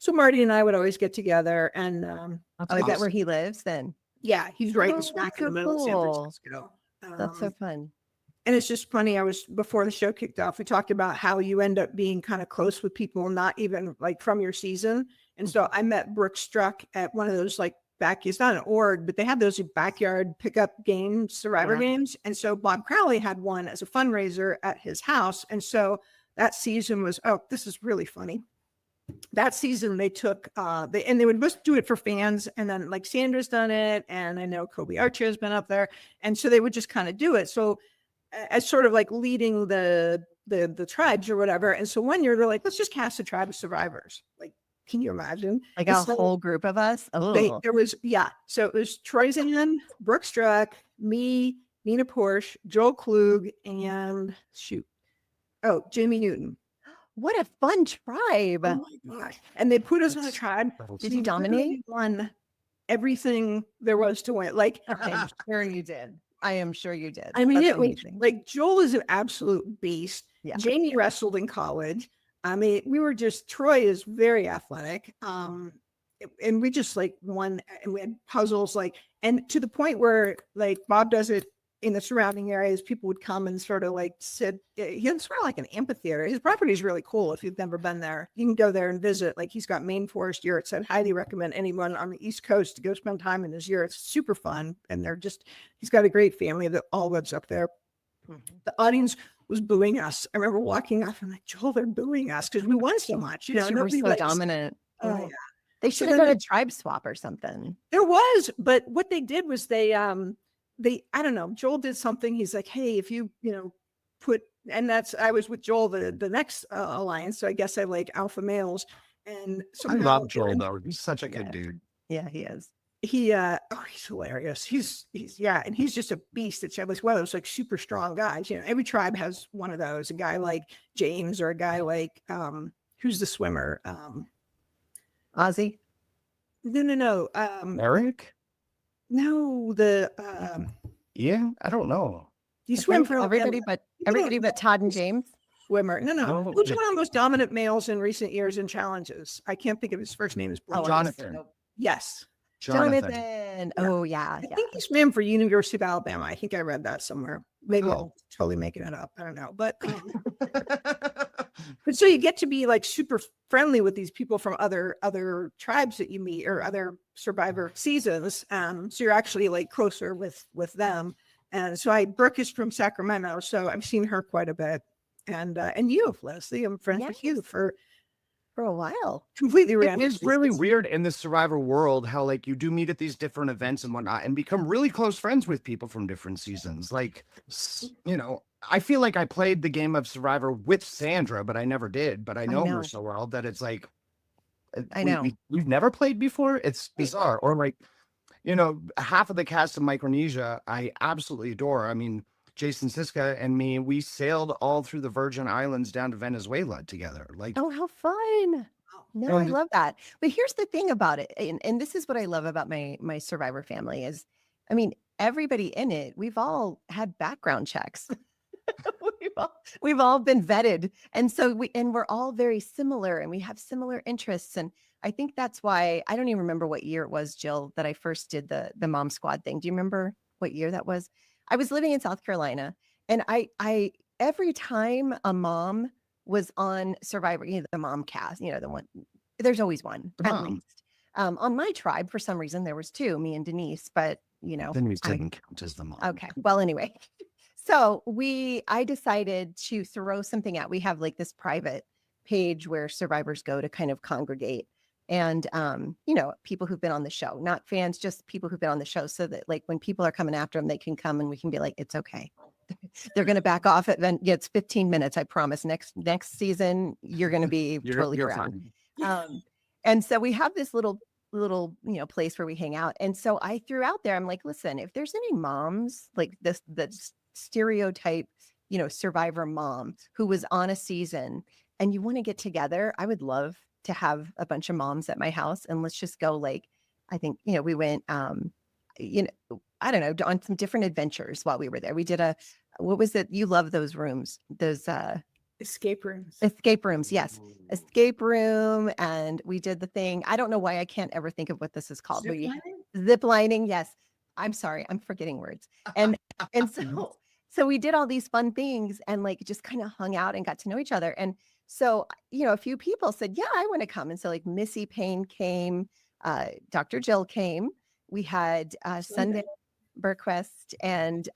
so Marty and I would always get together. And is that where he lives then? Yeah, he's right in smack in the middle of San Francisco. That's so fun. And it's just funny. Before the show kicked off, we talked about how you end up being kind of close with people, not even like from your season. And so I met Brooke Struck at one of those like it's not an org, but they have those backyard pickup games, Survivor games. And so Bob Crowley had one as a fundraiser at his house. And so that season was, this is really funny. That season they took, they would just do it for fans. And then like Sandra's done it. And I know Kobe Archer has been up there. And so they would just kind of do it. So as sort of like leading the tribes or whatever. And so one year they're like, let's just cast a tribe of survivors. Like, can you imagine? Like a whole group of us? There was, So it was Troy Zan, Brooke Struck, me, Nina Porsche, Joel Klug, and Jimmy Newton. What a fun tribe. Oh my gosh. And they put us on a tribe. Did you dominate? Won everything there was to win. Like, I'm sure you did. I am sure you did. I mean, like Joel is an absolute beast. Yeah. Jamie wrestled in college. I mean, Troy is very athletic. And we just like won, and we had puzzles and to the point where like Bob does it in the surrounding areas, people would come and sort of like sit. He has sort of like an amphitheater. His property is really cool. If you've never been there, you can go there and visit. Like he's got main forest yurts. I'd highly recommend anyone on the East Coast to go spend time in his yurts. Super fun. And he's got a great family that all lives up there. Mm-hmm. The audience was booing us. I remember walking off and like, Joel, they're booing us because we won so much. We're so dominant. Oh yeah. They should have done a tribe swap or something. There was, but what they did was I don't know, Joel did something. He's like, hey, if you I was with Joel the next alliance. So I guess I like alpha males. And I love Joel though. He's such a good dude. Yeah, he is. He's hilarious. He's and he's just a beast. It's one of those like super strong guys. Every tribe has one of those. A guy like James or a guy like who's the swimmer? Ozzy? No. Eric? No, I don't know. You swim for everybody but Todd and James. Swimmer. No. Who's one of the most dominant males in recent years in challenges? I can't think of his first name. Is Jonathan. Yes. Jonathan. Oh yeah. I think he swam for University of Alabama. I think I read that somewhere. Maybe I'm totally making it up. I don't know. But but so you get to be like super friendly with these people from other tribes that you meet or other Survivor seasons. So you're actually like closer with them. And so Brooke is from Sacramento, so I've seen her quite a bit. And you, Leslie, I'm friends with you for a while. Completely random. It's really weird in the Survivor world how like you do meet at these different events and whatnot and become really close friends with people from different seasons. Like, I feel like I played the game of Survivor with Sandra, but I never did. But I know her so well that it's like, I know. We've never played before. It's bizarre. Or like, half of the cast of Micronesia, I absolutely adore. I mean, Jason Siska and me, we sailed all through the Virgin Islands down to Venezuela together. Like, Oh, how fun. No, I and love that. But here's the thing about it, and this is what I love about my Survivor family is, I mean, everybody in it, we've all had background checks. we've all been vetted. And so we're all very similar and we have similar interests. And I think that's why I don't even remember what year it was, Jill, that I first did the Mom Squad thing. Do you remember what year that was? I was living in South Carolina, and I every time a mom was on Survivor, the mom cast, the one, there's always one at least. On my tribe, for some reason, there was two, me and Denise, but Denise didn't count as the mom. Okay. Well, anyway, so I decided to throw something out. We have like this private page where survivors go to kind of congregate, and people who've been on the show, not fans, just people who've been on the show, so that like when people are coming after them, they can come and we can be like, it's okay. They're going to back off it. Then it's 15 minutes. I promise. Next season, you're going to be totally fine. And so we have this little place where we hang out. And so I threw out there, I'm like, listen, if there's any moms like this, the stereotype, Survivor mom who was on a season and you want to get together, I would love to have a bunch of moms at my house. And let's just go, like, I think, we went, I don't know, on some different adventures while we were there. We did what was it? You love those rooms, those escape rooms. Yes. Escape room. And we did the thing. I don't know why I can't ever think of what this is called. Zip lining. Yes. I'm sorry. I'm forgetting words. And so we did all these fun things and like just kind of hung out and got to know each other. And so, a few people said, yeah, I want to come. And so like Missy Payne came, Dr. Jill came. We had Sunday Burquest and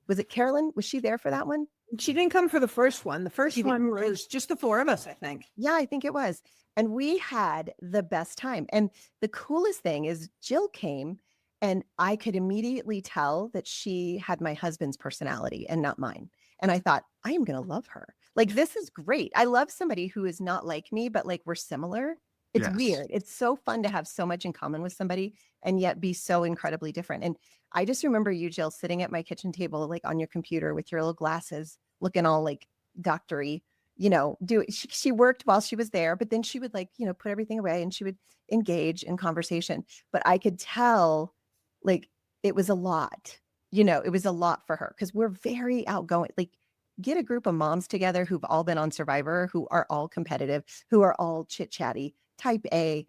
was it Carolyn? Was she there for that one? She didn't come for the first one. The first one was just the four of us, I think. Yeah, I think it was. And we had the best time. And the coolest thing is Jill came and I could immediately tell that she had my husband's personality and not mine. And I thought, I am going to love her. Like, this is great. I love somebody who is not like me, but like we're similar. It's weird. It's so fun to have so much in common with somebody and yet be so incredibly different. And I just remember you, Jill, sitting at my kitchen table, like on your computer with your little glasses, looking all like doctory, she worked while she was there, but then she would like, put everything away and she would engage in conversation. But I could tell like it was a lot, it was a lot for her because we're very outgoing. Like, get a group of moms together who've all been on Survivor, who are all competitive, who are all chit chatty, type A.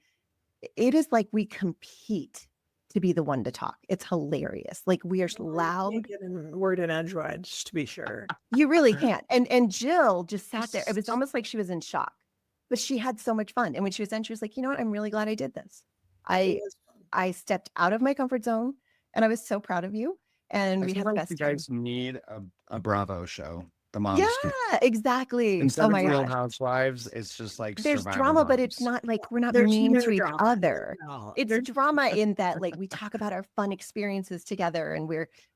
It is like we compete to be the one to talk. It's hilarious. Like, we are loud. Word in edgewise, to be sure. You really can't. And Jill just sat there. It was almost like she was in shock, but she had so much fun. And when she was done, she was like, you know what? I'm really glad I did this. I stepped out of my comfort zone and I was so proud of you. And we had the best time. You guys need a Bravo show. The moms. Yeah, exactly. Instead of Real Housewives, it's just like there's Survivor drama, moms. but it's not like we're not mean to each other. No. It's drama in that like we talk about our fun experiences together and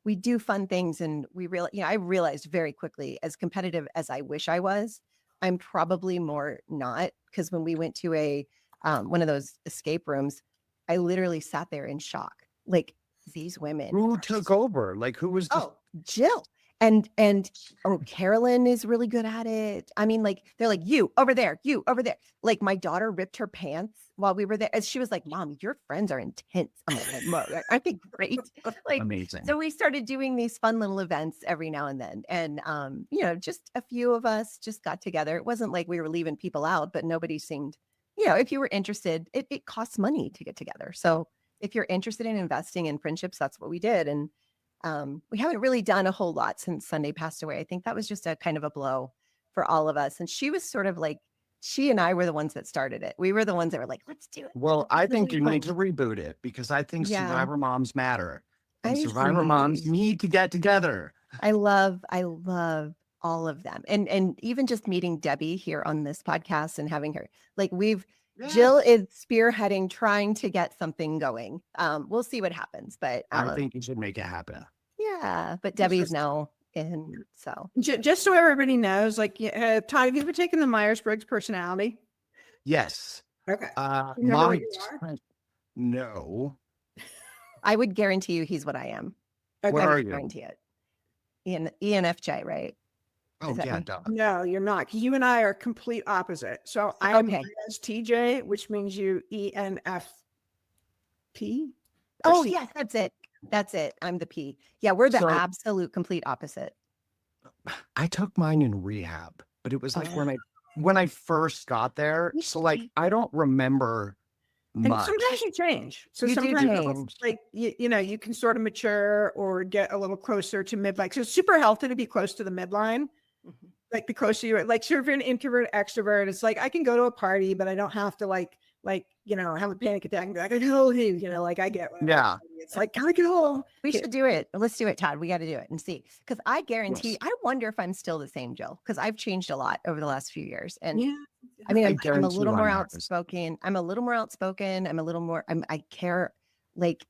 we do fun things. And I realized very quickly, as competitive as I wish I was, I'm probably more not, because when we went to a one of those escape rooms, I literally sat there in shock. Like, these women. Who took over? Like, who was Jill. And Carolyn is really good at it. I mean, like, they're like, you over there. Like, my daughter ripped her pants while we were there. And she was like, Mom, your friends are intense. I'm like, aren't they great? Like, amazing. So we started doing these fun little events every now and then. And, just a few of us just got together. It wasn't like we were leaving people out, but nobody seemed, if you were interested, it costs money to get together. So if you're interested in investing in friendships, that's what we did. And we haven't really done a whole lot since Sunday passed away. I think that was just a kind of a blow for all of us. And she was sort of like, she and I were the ones that started it. We were the ones that were like, let's do it. Well, I think you need to reboot it because I think Survivor moms matter. And Survivor moms need to get together. I love all of them. And even just meeting Debbie here on this podcast and having her, like, Jill is spearheading, trying to get something going. We'll see what happens, but I think you should make it happen. Yeah, but Debbie's now in, so just so everybody knows, like, Todd, have you ever taken the Myers-Briggs personality? Yes. Okay. You remember My what you are? no. I would guarantee you he's what I am. Okay. What I are would you? guarantee it. ENFJ, right? Oh Is that yeah, me? duh. No, you're not. 'Cause you and I are complete opposite. So I am Okay. TJ, which means you ENFP. Oh, yes, that's it. That's it. I'm the P. Yeah, we're the So absolute complete opposite. I took mine in rehab, but it was like Oh. when I first got there. So like I don't remember And much. sometimes you change. So You do sometimes change. it's like you know, you can sort of mature or get a little closer to midline. So it's super healthy to be close to the midline. Mhm. Like the closer you are, like so if you're an introvert, extrovert, it's like I can go to a party, but I don't have to like you know, have a panic attack and be like, I know you, you know, like I get Yeah. it's like gotta go. We should do it. Let's do it, Todd. We got to do it and see. Because I guarantee, Yes. I wonder if I'm still the same Jill, because I've changed a lot over the last few years. And Yeah. I mean, I I'm a guarantee little you more I'm not. outspoken. I'm a little more outspoken. I'm a little more, I care like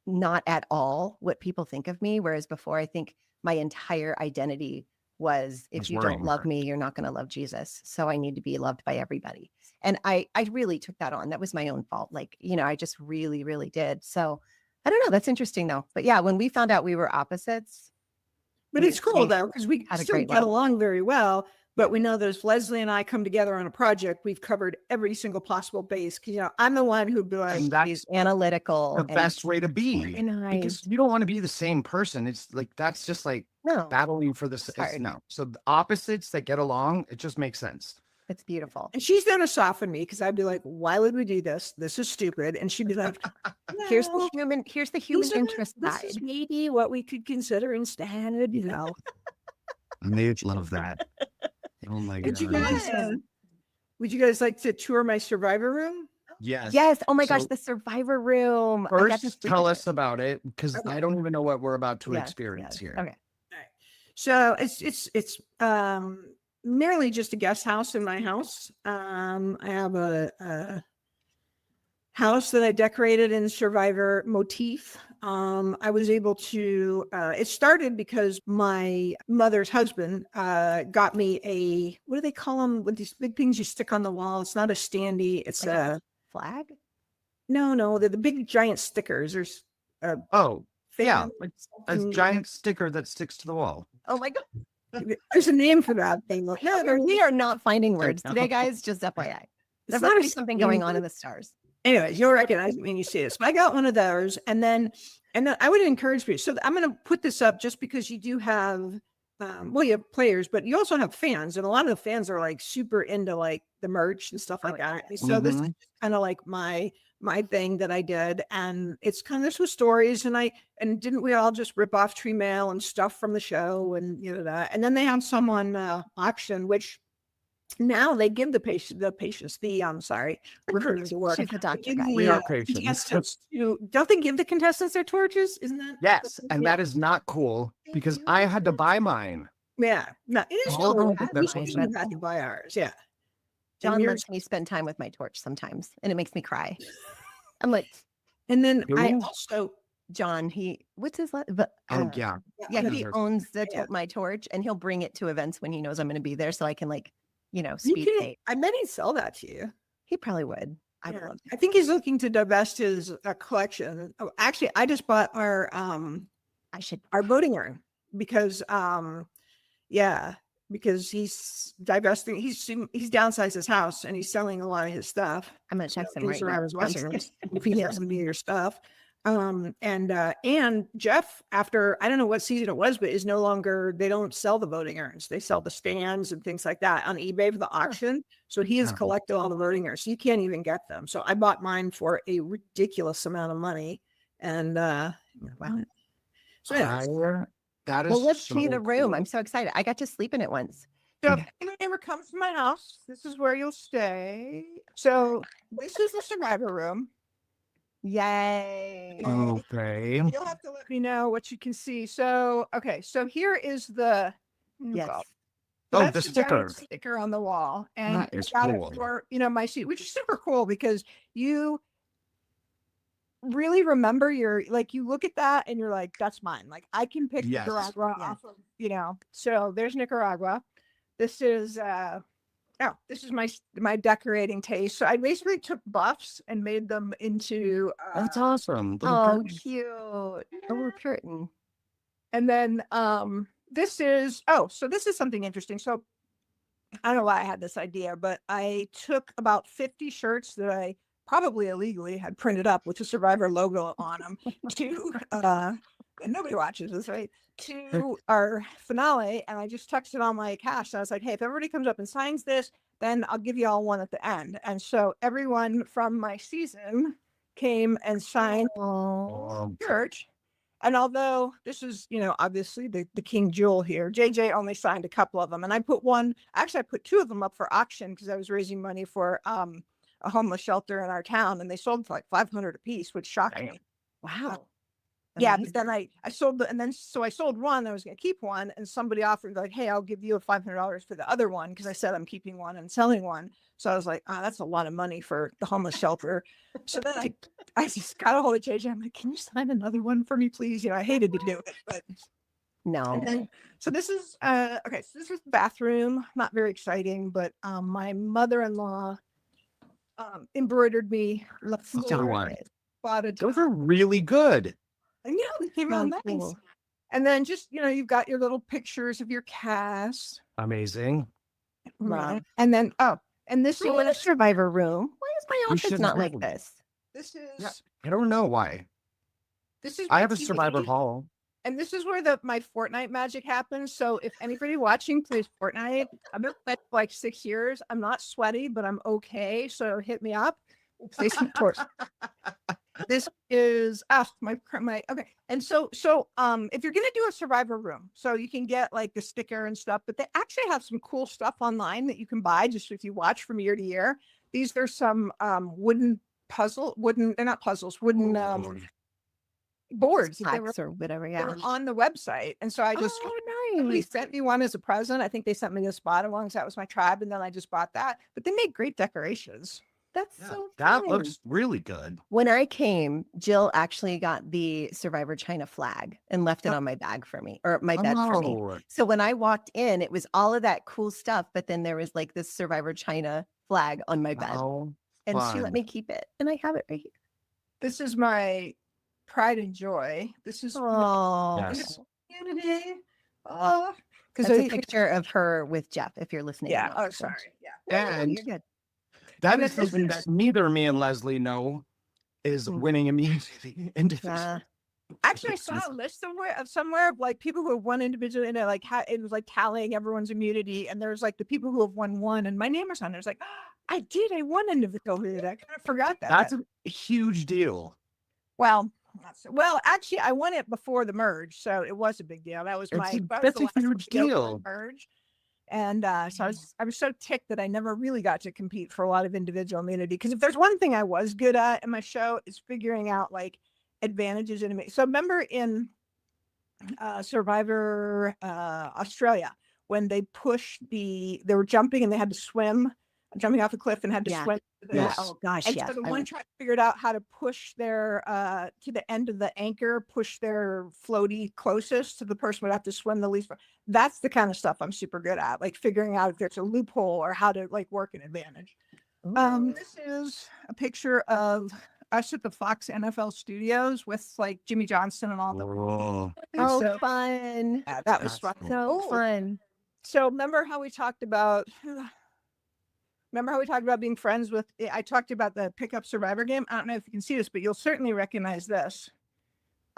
not at all what people think of me. Whereas before, I think my entire identity was if Was you worrying don't love her. me, you're not going to love Jesus. So I need to be loved by everybody. And I really took that on. That was my own fault. Like, you know, I just really, really did. So I don't know. That's interesting though. But yeah, when we found out we were opposites, But we it's cool we though, because we had a still great get love. along very well. But we know that if Leslie and I come together on a project, we've covered every single possible base. Because you know, I'm the one who'd be like, And that's She's analytical the and best way to be, because organized. you don't want to be the same person. It's like that's just like No, battling for this. it's hard. No. So the opposites that get along, it just makes sense. It's beautiful. and she's there to soften me because I'd be like, why would we do this? This is stupid. And she'd be like, Here's the "Well, human these are- interest this side. is maybe what we could consider instead, you know. And they love that. Oh my Would you god. guys, would you guys like to tour my survivor room? Yes. Yes. Oh my gosh, So the survivor room. I got to first, sleep tell in us about it, because Okay. I don't even know what we're about to Yes, experience yes. here. Okay. So it's merely just a guest house in my house. I have a house that I decorated in Survivor motif. I was able to, it started because my mother's husband got me a, what do they call them? With these big things you stick on the wall. It's not a standee. It's Like a, flag. no, they're the big giant stickers. There's a Oh, yeah. fan. Like a something- giant sticker that sticks to the wall. Oh my god. There's a name for that thing. We are not finding words know. today, guys. Just FYI. It's There's not not a something going on standee. in the stars. Anyways, you'll recognize it when you see this. But I got one of those, and then I would encourage people. So I'm going to put this up just because you do have, well, you have players, but you also have fans, and a lot of the fans are like super into like the merch and stuff like that. And so this is kind of like my thing that I did, and it's kind of this with stories, and didn't we all just rip off tree mail and stuff from the show, and you know that, and then they have some on auction, which. Now they give the patients, I'm sorry, recruiters to work. She's the doctor Give guy. We the, are patients. contestants don't they give the contestants their torches? Isn't that? Yes, and that is not cool because I had to buy mine. Yeah, no, it is All of cool. them have their We torches. had to buy ours. Yeah. John you're- lets me spend time with my torch sometimes, and it makes me cry. I'm like, And then I Who? also, John, what's his last? But Oh yeah. yeah, he Those are- owns Yeah. my torch, and he'll bring it to events when he knows I'm going to be there, so I can like, you speed can, date. I bet he'd sell that to you. He probably would. I would Yeah. love to. I think he's looking to divest his collection. Oh, actually, I just bought our I should. voting urn because because he's divesting. He's downsized his house and he's selling a lot of his stuff. I'm going to text him in right now. Survivor's I'm West just Rooms, if he has some of your stuff. And Jeff, after I don't know what season it was, but is no longer, they don't sell the voting urns. They sell the stands and things like that on eBay for the auction. So he has Oh. collected all the voting urns. You can't even get them. So I bought mine for a ridiculous amount of money. And wow. So yeah. That is Well, let's so see the room. cool. I'm so excited. I got to sleep in it once. So if anyone ever comes to my house, this is where you'll stay. So this is the survivor room. Yay. Okay. You'll have to let me know what you can see. So, okay. So here is the Yes. Oh, that's the giant sticker. sticker on the wall. And That it's is got it cool. for, my seat, which is super cool because you really remember you look at that and you're like, that's mine. Like I can pick Yes. Nicaragua Yes. off of, so there's Nicaragua. This is Oh, this is my decorating taste. So I basically took buffs and made them into That's awesome. Oh, cute. Oh, we're Puritan. and then this is something interesting. So I don't know why I had this idea, but I took about 50 shirts that I probably illegally had printed up with the Survivor logo on them to and nobody watches this, right? To our finale, and I just texted on my cash. I was like, hey, if everybody comes up and signs this, then I'll give you all one at the end. And so everyone from my season came and signed shirt. And although this is, obviously the king jewel here, JJ only signed a couple of them. And I put two of them up for auction because I was raising money for a homeless shelter in our town, and they sold for like 500 a piece, which shocked me. Wow. Yeah, but then I sold I sold one. I was going to keep one, and somebody offered like, hey, I'll give you $500 for the other one because I said I'm keeping one and selling one. So I was like, that's a lot of money for the homeless shelter. So then I just got a hold of JJ. I'm like, can you sign another one for me, please? I hated to do it, but no. So this is okay. So this is the bathroom. Not very exciting, but my mother-in-law embroidered me. Those are really good. And they came out nice. Cool. And then just, you've got your little pictures of your cast. Amazing. Right. And then, and this is in a Survivor room. Why is my outfit not like this? This is. Yeah, I don't know why. This is. I have a Survivor hall. And this is where my Fortnite magic happens. So if anybody watching plays Fortnite, I've been playing for like 6 years. I'm not sweaty, but I'm okay. So hit me up. Say some torch. This is my okay. And so if you're gonna do a Survivor room, so you can get like the sticker and stuff, but they actually have some cool stuff online that you can buy just if you watch from year to year. These are some wooden they're not puzzles, wooden boards or whatever. Yeah, they were on the website, and so I just somebody sent me one as a present. I think they sent me this bottom one because that was my tribe, and then I just bought that. But they made great decorations. That's so fun. That looks really good. When I came, Jill actually got the Survivor China flag and left it on my bag for me, or my bed for me. So when I walked in, it was all of that cool stuff, but then there was like this Survivor China flag on my bed. And she let me keep it, and I have it right here. This is my pride and joy. This is community. Because there's a picture of her with Jeff, if you're listening. Yeah. Oh, sorry. Yeah. And you're good. That is something that neither me and Leslie know is winning immunity. Actually, I saw a list somewhere of like people who have won individually, and it was like tallying everyone's immunity, and there's like the people who have won one, and my name was on there. It's like, I won individually. I kind of forgot that. That's a huge deal. Well, actually, I won it before the merge, so it was a big deal. That was that's a huge deal. Merge. And so I was so ticked that I never really got to compete for a lot of individual immunity. Because if there's one thing I was good at in my show, is figuring out like advantages in it. So remember in Survivor Australia, when they they were jumping and they had to swim, jumping off a cliff and had to swim. Yes. Oh gosh, and so the one tribe figured out how to push their to the end of the anchor, push their floaty closest to the person would have to swim the least. That's the kind of stuff I'm super good at, like figuring out if there's a loophole or how to like work an advantage. This is a picture of us at the Fox NFL studios with like Jimmy Johnson and all the fun. Yeah, that was fun. So fun. So remember how we talked about being friends with, I talked about the pickup Survivor game. I don't know if you can see this, but you'll certainly recognize this.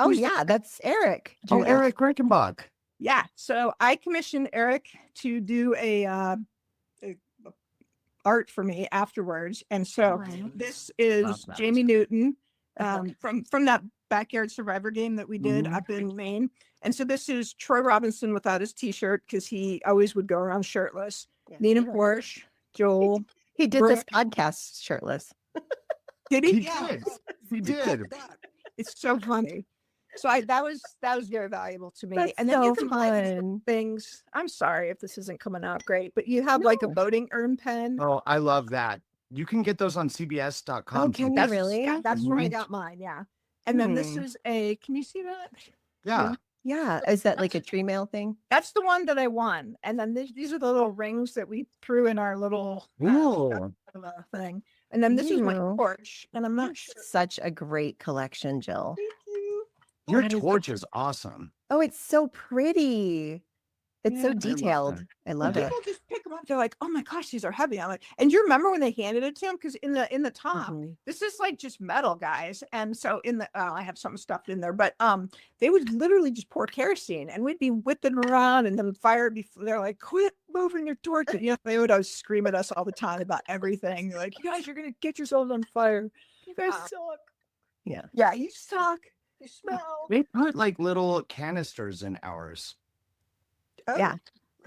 Oh, yeah, that's Eric. Eric Reichenbach. Yeah. So I commissioned Eric to do a art for me afterwards. And so this is Jamie Newton from that backyard Survivor game that we did up in Maine. And so this is Troy Robinson without his t-shirt because he always would go around shirtless. Yeah. Nina Porsche. Joel. He did this podcast shirtless. Did he? He did. It's so funny. So that was very valuable to me. That's and then so you can fun. Things. I'm sorry if this isn't coming out great, but you have like a voting urn pen. Oh, I love that. You can get those on CBS.com. Oh, can you really? That's where I got mine. Yeah. And then this is can you see that? Yeah. Yeah. Is that like a tree mail thing? That's the one that I won. And then these are the little rings that we threw in our little Ooh. thing. And then this is my Ew. torch. And I'm not sure. Such a great collection, Jill. Thank you. Your That is- torch is awesome. Oh, it's so pretty. It's so Yeah. detailed. I love it. People just pick them up. They're like, "Oh my gosh, these are heavy." I'm like, and do you remember when they handed it to him? Because in the top, Mhm. this is like just metal, guys. And so in the I have something stuffed in there, but they would literally just pour kerosene, and we'd be whipping around, and then fire. They're like, "Quit moving your torch!" And, they would always scream at us all the time about everything. They're like, "You guys are gonna get yourselves on fire. You guys suck." Yeah, you suck. You smell. They put like little canisters in ours Oh, Yeah.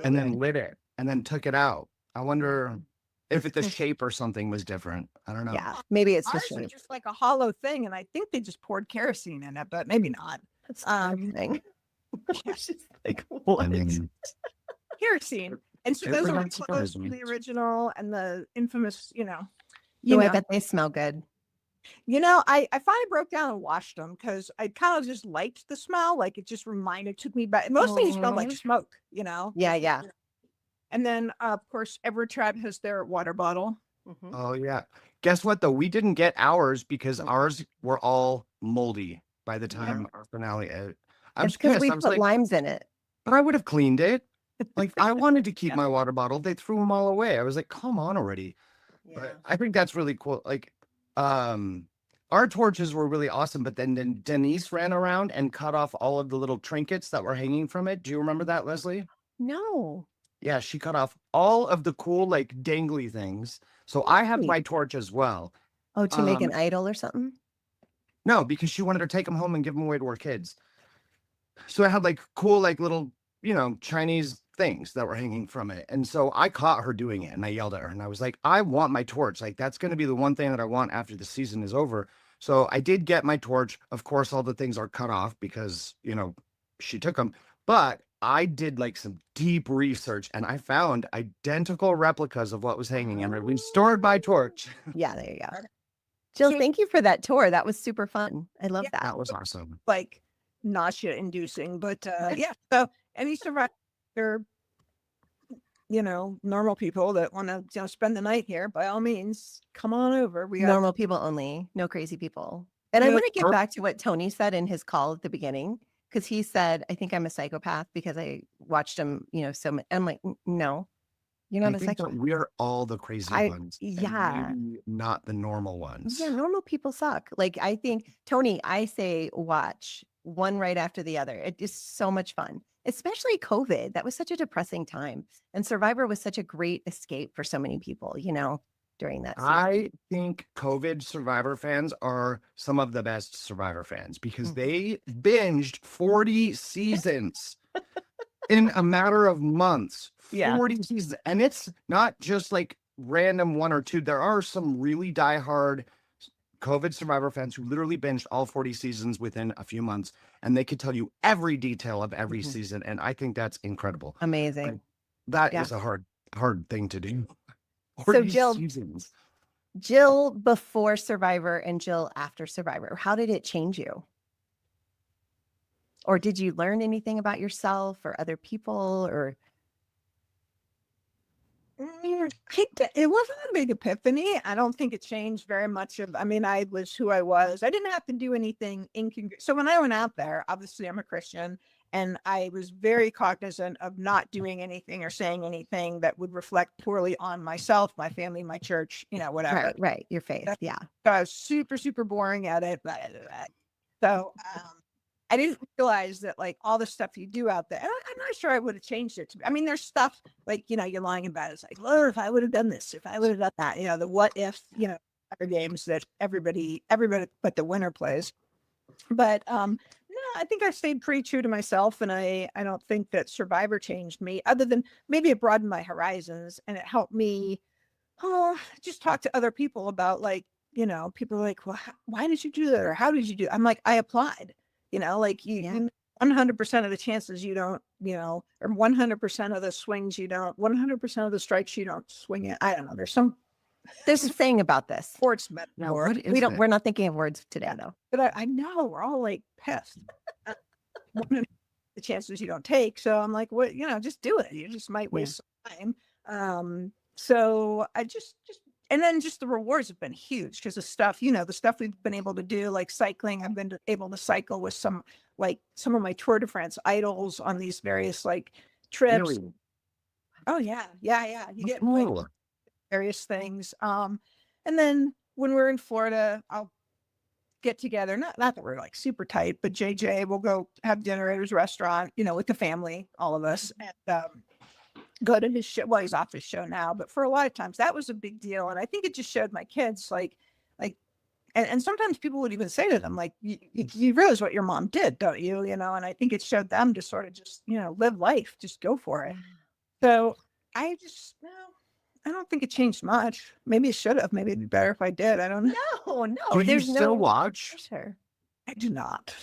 and then lit it and then took it out. I wonder if the shape or something was different. I don't know. Yeah. Maybe it's ours just was shape. just like a hollow thing, and I think they just poured kerosene in it, but maybe not. That's Um, thing. It's just Like I what? mean, kerosene. And so It those would are not close surprise to me. the original and the infamous, Oh, know. I bet they smell good. I finally broke down and washed them because I kind of just liked the smell. Like it just took me back. Most things smelled like Aw. smoke, Yeah, yeah. And then, of course, every tribe has their water bottle. Mhm. oh yeah. Guess what though? We didn't get ours because Mm. ours were all moldy by the Yeah. time our finale aired. I was It's because pissed. we I was put like, limes in it. but I would have cleaned it. Like I wanted to keep Yeah. my water bottle. They threw them all away. I was like, come on already. But I think that's really cool. Like, our torches were really awesome, but then Denise ran around and cut off all of the little trinkets that were hanging from it. Do you remember that, Leslie? No. Yeah, she cut off all of the cool, like, dangly things. So I have Neat. my torch as well. Oh, to make Um, an idol or something? No, because she wanted to take them home and give them away to her kids. So I had like cool, like little, Chinese things that were hanging from it. And so I caught her doing it and I yelled at her and I was like, I want my torch. Like, that's going to be the one thing that I want after the season is over. So I did get my torch. Of course, all the things are cut off because, she took them. But I did like some deep research and I found identical replicas of what was hanging and I restored my torch. Yeah, there you go. Jill, thank you for that tour. That was super fun. I love that. That was awesome. Like nausea inducing, but yeah. So any survivor, normal people that want to spend the night here, by all means, come on over. We got Normal people only, no crazy people. And I No, want to get her- back to what Tony said in his call at the beginning, because he said, I think I'm a psychopath because I watched him, so much. I'm like, no, you're I not a think psychopath. we're all the crazy ones. and yeah. maybe not the normal ones. Yeah, normal people suck. Like, I think, Tony, I say watch one right after the other. It is so much fun, especially COVID. That was such a depressing time. And Survivor was such a great escape for so many people, during that season. I think COVID Survivor fans are some of the best Survivor fans because they binged 40 seasons in a matter of months. Yeah. 40 seasons. And it's not just like random one or two. There are some really diehard COVID Survivor fans who literally binged all 40 seasons within a few months, and they could tell you every detail of every season. And I think that's incredible. Amazing. That Yeah. is a hard thing to do. So 40 Jill, seasons. Jill before Survivor and Jill after Survivor, how did it change you? Or did you learn anything about yourself or other people or? It wasn't a big epiphany. I don't think it changed very much. I was who I was. I didn't have to do anything incongruent. So when I went out there, obviously I'm a Christian, and I was very cognizant of not doing anything or saying anything that would reflect poorly on myself, my family, my church, whatever. Right. Your faith. That's- Yeah. So I was super, super boring at it. Blah, blah, blah. So I didn't realize that like all the stuff you do out there, and I'm not sure I would have changed it. There's stuff like, you're lying about it. It's like, Lord, if I would have done this, if I would have done that, the what if, other games that everybody but the winner plays. But no, I think I stayed pretty true to myself, and I don't think that Survivor changed me, other than maybe it broadened my horizons and it helped me just talk to other people about like, people are like, well, why did you do that? Or how did you do it? I'm like, I applied, like you 100% of the chances you don't, or 100% of the swings you don't, 100% of the strikes you don't swing it. I don't know. There's a saying about this. Sports Now, metaphor. what is it? We're not thinking of words today though. But I know we're all like pissed. the chances you don't take. So I'm like, what, just do it. You just might waste some time. So I just and then just the rewards have been huge because the stuff, the stuff we've been able to do, like cycling. I've been able to cycle with some of my Tour de France idols on these various trips. Really? Oh yeah. You get Cool. various things. And then when we're in Florida, I'll get together. Not that we're super tight, but JJ will go have dinner at his restaurant, with the family, all of us, and go to his show. Well, he's off his show now, but for a lot of times that was a big deal. And I think it just showed my kids and sometimes people would even say to them, you realize what your mom did, don't you? And I think it showed them to sort of just, live life, just go for it. So I don't think it changed much. Maybe it should have. Maybe it'd be better if I did. I don't know. No. Do you still watch? Pressure. I do not.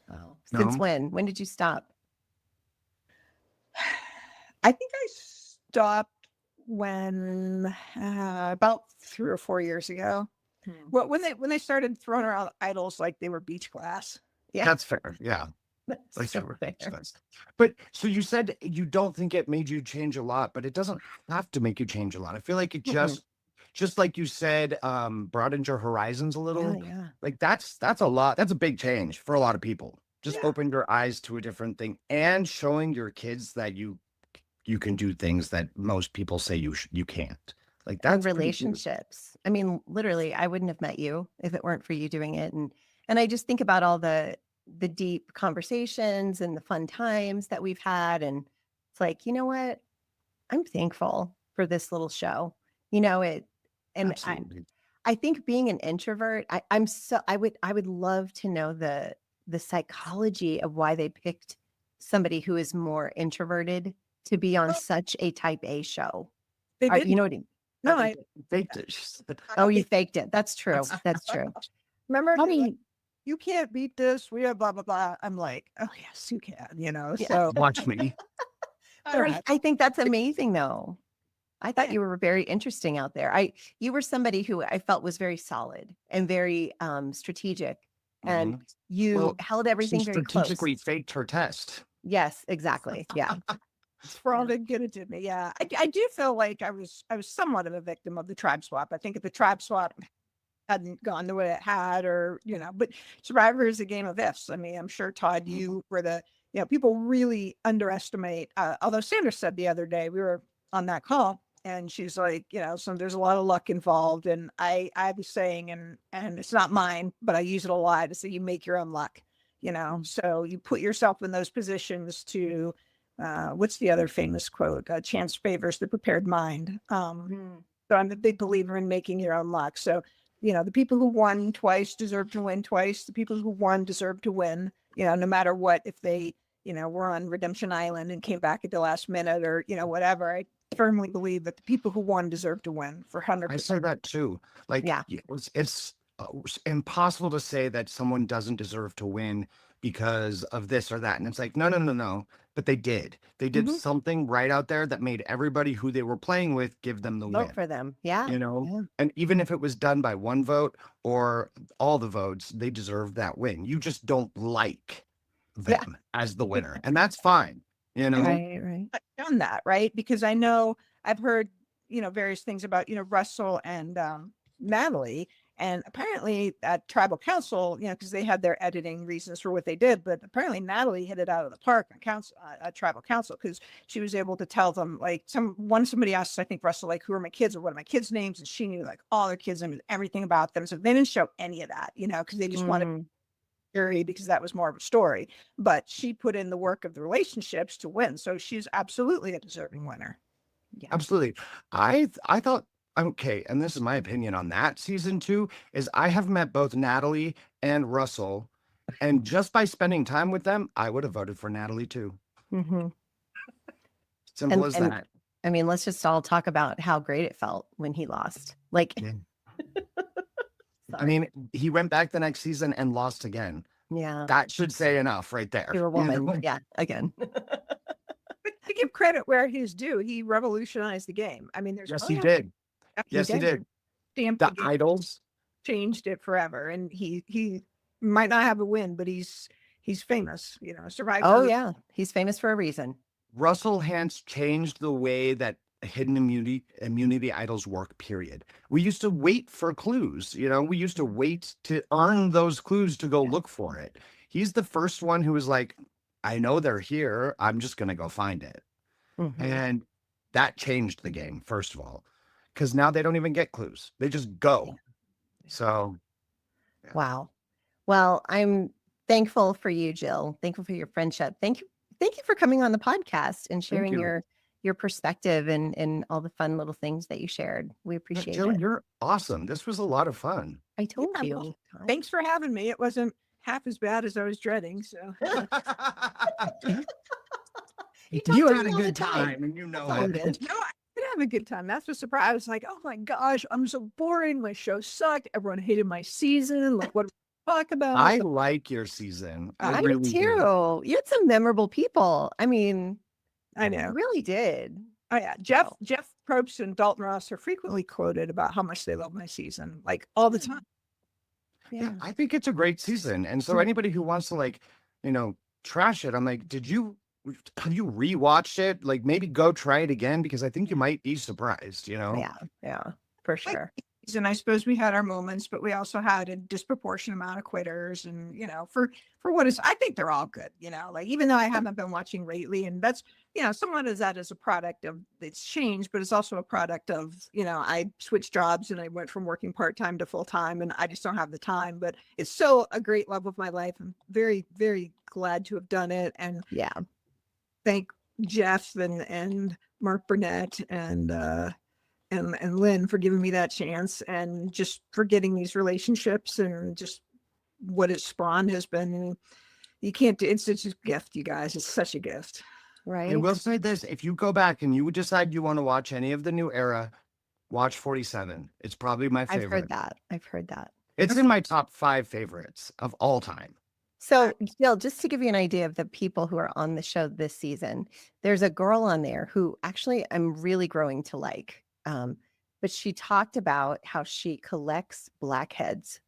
Oh, No? since when? When did you stop? I think I stopped when about 3 or 4 years ago. Well, when they started throwing around idols like they were beach class. Yeah, That's fair. Yeah. that's so fair. But so you said you don't think it made you change a lot, but it doesn't have to make you change a lot. I feel like it just like you said, broadened your horizons a little. Yeah. Like that's a lot. That's a big change for a lot of people. Just opened your eyes to a different thing and showing your kids that you can do things that most people say you can't. Like that's relationships. I mean, literally, I wouldn't have met you if it weren't for you doing it. And I just think about all the deep conversations and the fun times that we've had. And it's like, you know what? I'm thankful for this little show. And Absolutely. I think being an introvert, I would love to know the psychology of why they picked somebody who is more introverted to be on such a type A show. They did. You know what I mean? No, I faked it. Oh, you faked it. That's true. That's true. remember. I mean, You can't beat this. We have blah blah blah. I'm like, oh yes, you can. Yeah. So Watch me. I think that's amazing, though. I thought you were very interesting out there. You were somebody who I felt was very solid and very strategic, and you held everything very close. Strategically faked her test. Yes, exactly. Yeah. Fraud get it to me. Yeah, I do feel like I was somewhat of a victim of the tribe swap. I think if the tribe swap hadn't gone the way it had, or but Survivor is a game of ifs. I mean, I'm sure Todd, you were people really underestimate. Although Sandra said the other day we were on that call, and she's like, so there's a lot of luck involved, and I was saying, and it's not mine, but I use it a lot to say you make your own luck. So you put yourself in those positions to. What's the other famous quote? Chance favors the prepared mind. So I'm a big believer in making your own luck. So, the people who won twice deserve to win twice. The people who won deserve to win, no matter what, if they, were on Redemption Island and came back at the last minute or, whatever. I firmly believe that the people who won deserve to win for 100%. I say that too. It's impossible to say that someone doesn't deserve to win because of this or that. And it's like, no. But they did. They did something right out there that made everybody who they were playing with give them the win. Vote for them. Yeah. And even if it was done by one vote or all the votes, they deserve that win. You just don't like them as the winner. And that's fine. Right. I've done that, right? Because I know I've heard, various things about, Russell and Natalie. And apparently at tribal council, because they had their editing reasons for what they did, but apparently Natalie hit it out of the park on tribal council, because she was able to tell them, somebody asked, I think Russell, who are my kids or what are my kids' names? And she knew all their kids' names, everything about them. So they didn't show any of that, because they just wanted jury, because that was more of a story. But she put in the work of the relationships to win. So she's absolutely a deserving winner. Yeah. Absolutely. I thought, okay, and this is my opinion on that season 2, is I have met both Natalie and Russell, and just by spending time with them, I would have voted for Natalie too. Simple as that. I mean, let's just all talk about how great it felt when he lost. I mean, he went back the next season and lost again. Yeah. That should say enough right there. You're a woman. Yeah, again. But to give credit where he's due, he revolutionized the game. I mean, Yes, he did. Yes, he did. The idols changed it forever, and he might not have a win, but he's he's famous, Survivor. Oh yeah, he's famous for a reason. Russell Hantz changed the way that hidden immunity idols work, period. We used to wait for clues, we used to wait to earn those clues to go look for it. He's the first one who was like, I know they're here, I'm just going to go find it. And that changed the game, first of all, because now they don't even get clues. They just go. So. Yeah. Wow. Well, I'm thankful for you, Jill. Thankful for your friendship. Thank you for coming on the podcast and sharing your perspective and all the fun little things that you shared. We appreciate Jill, it. you're awesome. This was a lot of fun. I told you. Well, thanks for having me. It wasn't half as bad as I was dreading. So you had a good time, and you know it. No, I did have a good time. That's the surprise. I was like, oh my gosh, I'm so boring. My show sucked. Everyone hated my season. Like, what do we talk about? I like your season. I really do too. You had some memorable people. I mean, I know. I really did. Oh yeah, Jeff Probst and Dalton Ross are frequently quoted about how much they love my season, like all the time. Yeah, I think it's a great season. And so anybody who wants to trash it, I'm like, have you rewatched it? Like, maybe go try it again, because I think you might be surprised, Yeah, for sure. And I suppose we had our moments, but we also had a disproportionate amount of quitters, and for what is, I think they're all good, like, even though I haven't been watching lately, and that's somewhat of that is a product of it's changed, but it's also a product of I switched jobs and I went from working part-time to full-time, and I just don't have the time. But it's so a great love of my life. I'm very, very glad to have done it, and thank Jeff and Mark Burnett and Lynn for giving me that chance, and just for getting these relationships, and just what it spawned has been, you can't do, it's just a gift, you guys. It's such a gift. Right. I will say this, if you go back and you decide you want to watch any of the new era, watch 47. It's probably my favorite. I've heard that. It's in my top 5 favorites of all time. So, Jill, just to give you an idea of the people who are on the show this season, there's a girl on there who actually I'm really growing to like. But she talked about how she collects blackheads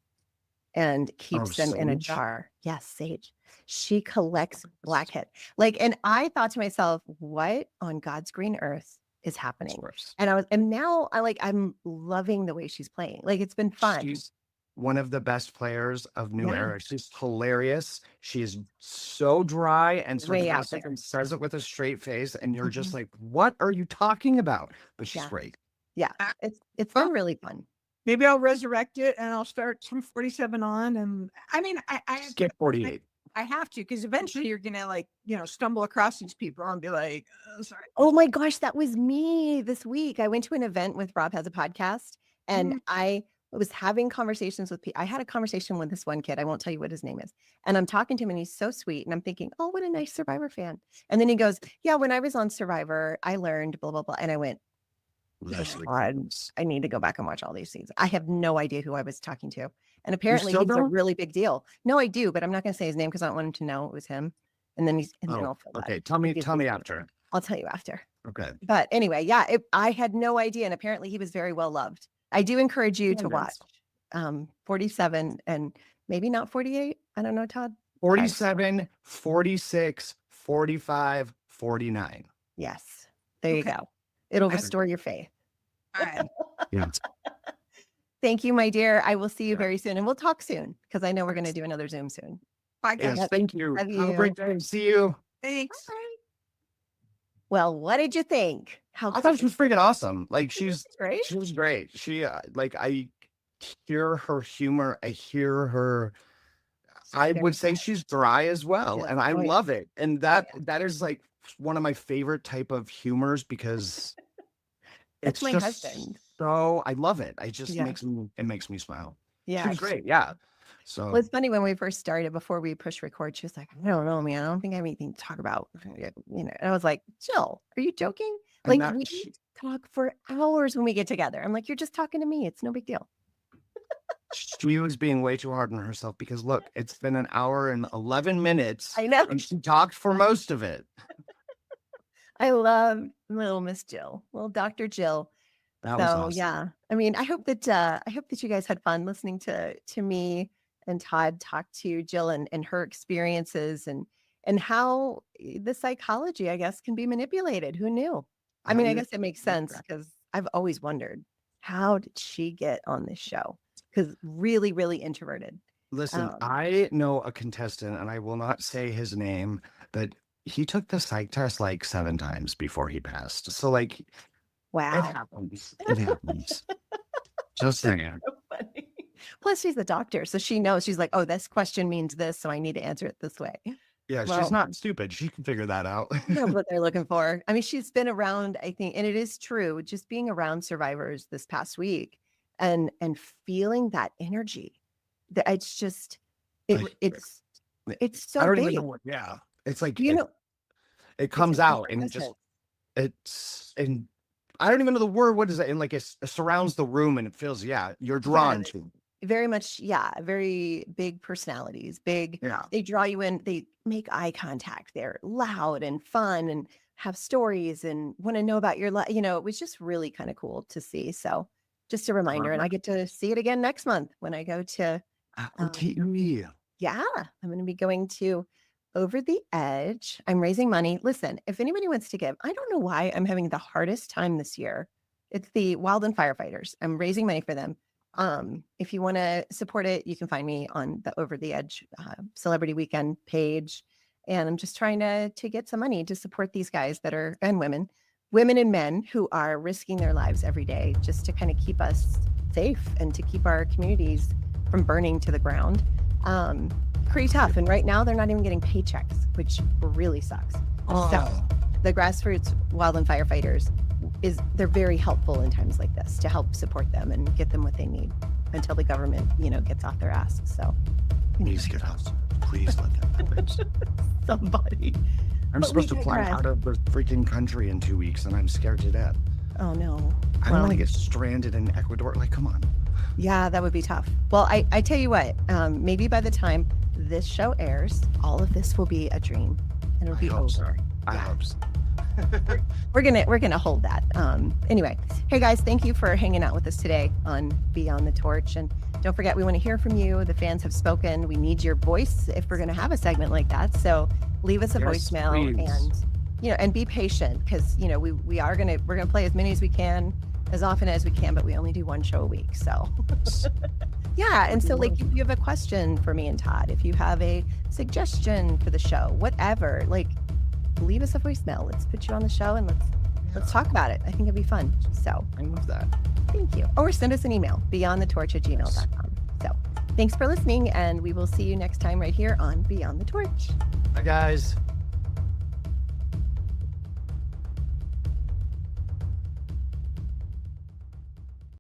and keeps them in a jar. Yes, sage. She collects blackhead. And I thought to myself, what on God's green earth is happening? And now I'm loving the way she's playing. Like, it's been fun. She's one of the best players of new era. She's hilarious. She is so dry and sarcastic and says it with a straight face, and you're just like, what are you talking about? But she's great. Yeah, it's been really fun. Maybe I'll resurrect it and I'll start from 47 on. And I mean, I skip 48. I have to, because eventually you're gonna stumble across these people and be like, oh, sorry. Oh my gosh, that was me this week. I went to an event with Rob Has a Podcast, and I was having conversations with people. I had a conversation with this one kid. I won't tell you what his name is. And I'm talking to him, and he's so sweet. And I'm thinking, oh, what a nice Survivor fan. And then he goes, yeah, when I was on Survivor, I learned blah, blah, blah. And I went, I need to go back and watch all these things. I have no idea who I was talking to. And apparently he's a really big deal. No, I do, but I'm not going to say his name because I don't want him to know it was him. And then I'll feel bad. Okay, tell me after. I'll tell you after. Okay. But anyway, I had no idea. And apparently he was very well loved. I do encourage you to watch 47 and maybe not 48. I don't know, Todd. 47, 46, 45, 49. Yes. There you go. It'll restore your faith. All right. Yeah. Thank you, my dear. I will see you very soon, and we'll talk soon, because I know we're going to do another Zoom soon. Bye, guys. Yes, thank you. Have a great day. See you. Thanks. Bye. Well, what did you think? I thought she was freaking awesome. Like, she was great. She was great. She I hear her humor. I hear her. I would say she's dry as well, and I love it. And that is like one of my favorite type of humors, because it's my just husband. So I love it. I just makes me smile. Yeah, she was great. Yeah. So well, it's funny, when we first started, before we pushed record, she was like, I don't know, man. I don't think I have anything to talk about. And I was like, Jill, are you joking? Like, we talk for hours when we get together. I'm like, you're just talking to me. It's no big deal. She was being way too hard on herself, because look, it's been an hour and 11 minutes. I know. And she talked for most of it. I love little Miss Jill, little Dr. Jill. That was awesome. Yeah, I mean, I hope that you guys had fun listening to me and Todd talk to Jill and her experiences and how the psychology, I guess, can be manipulated. Who knew? I mean, I guess it makes sense because I've always wondered, how did she get on this show? Because really, really introverted. Listen, I know a contestant, and I will not say his name, but he took the psych test like 7 times before he passed. So, like, wow, it happens. It happens. Just saying. So funny. Plus, she's a doctor, so she knows. She's like, oh, this question means this, so I need to answer it this way. Yeah, she's not stupid. She can figure that out. That's what they're looking for. I mean, she's been around, I think, and it is true, just being around survivors this past week and feeling that energy. That it's just it's so I don't big. even know what, yeah. It's like it comes a out and presence. and I don't even know the word. What is it? And like it surrounds the room and it feels, you're drawn to. Very much, very big personalities, big. Yeah. They draw you in. They make eye contact. They're loud and fun and have stories and want to know about your life. It was just really kind of cool to see. So just a reminder, and I get to see it again next month when I go to. Yeah, I'm going to be going to Over the Edge. I'm raising money. Listen, if anybody wants to give, I don't know why I'm having the hardest time this year. It's the Wildland Firefighters. I'm raising money for them. If you want to support it, you can find me on the Over the Edge Celebrity Weekend page. And I'm just trying to get some money to support these guys that are, and women and men who are risking their lives every day just to kind of keep us safe and to keep our communities from burning to the ground. Pretty tough. And right now they're not even getting paychecks, which really sucks. So the grassroots Wildland Firefighters they're very helpful in times like this to help support them and get them what they need until the government, gets off their ass. So please get out. Please let them quit. Somebody. I'm supposed to fly out of the freaking country in 2 weeks and I'm scared to death. Oh no. I don't want to get stranded in Ecuador. Like, come on. Yeah, that would be tough. Well, I tell you what, maybe by the time this show airs, all of this will be a dream and it'll be over. So. I hope so. We're gonna hold that. Anyway, hey guys, thank you for hanging out with us today on Beyond the Torch, and don't forget, we want to hear from you. The fans have spoken. We need your voice if we're gonna have a segment like that. So leave us a voicemail, please. And be patient because we're gonna play as many as we can, as often as we can, but we only do one show a week. So yeah, and so like if you have a question for me and Todd, if you have a suggestion for the show, whatever, like, leave us a voicemail. Let's put you on the show and let's talk about it. I think it'd be fun. So I love that. Thank you. Or send us an email, beyondthetorch@gmail.com. So thanks for listening, and we will see you next time right here on Beyond the Torch. Bye, guys.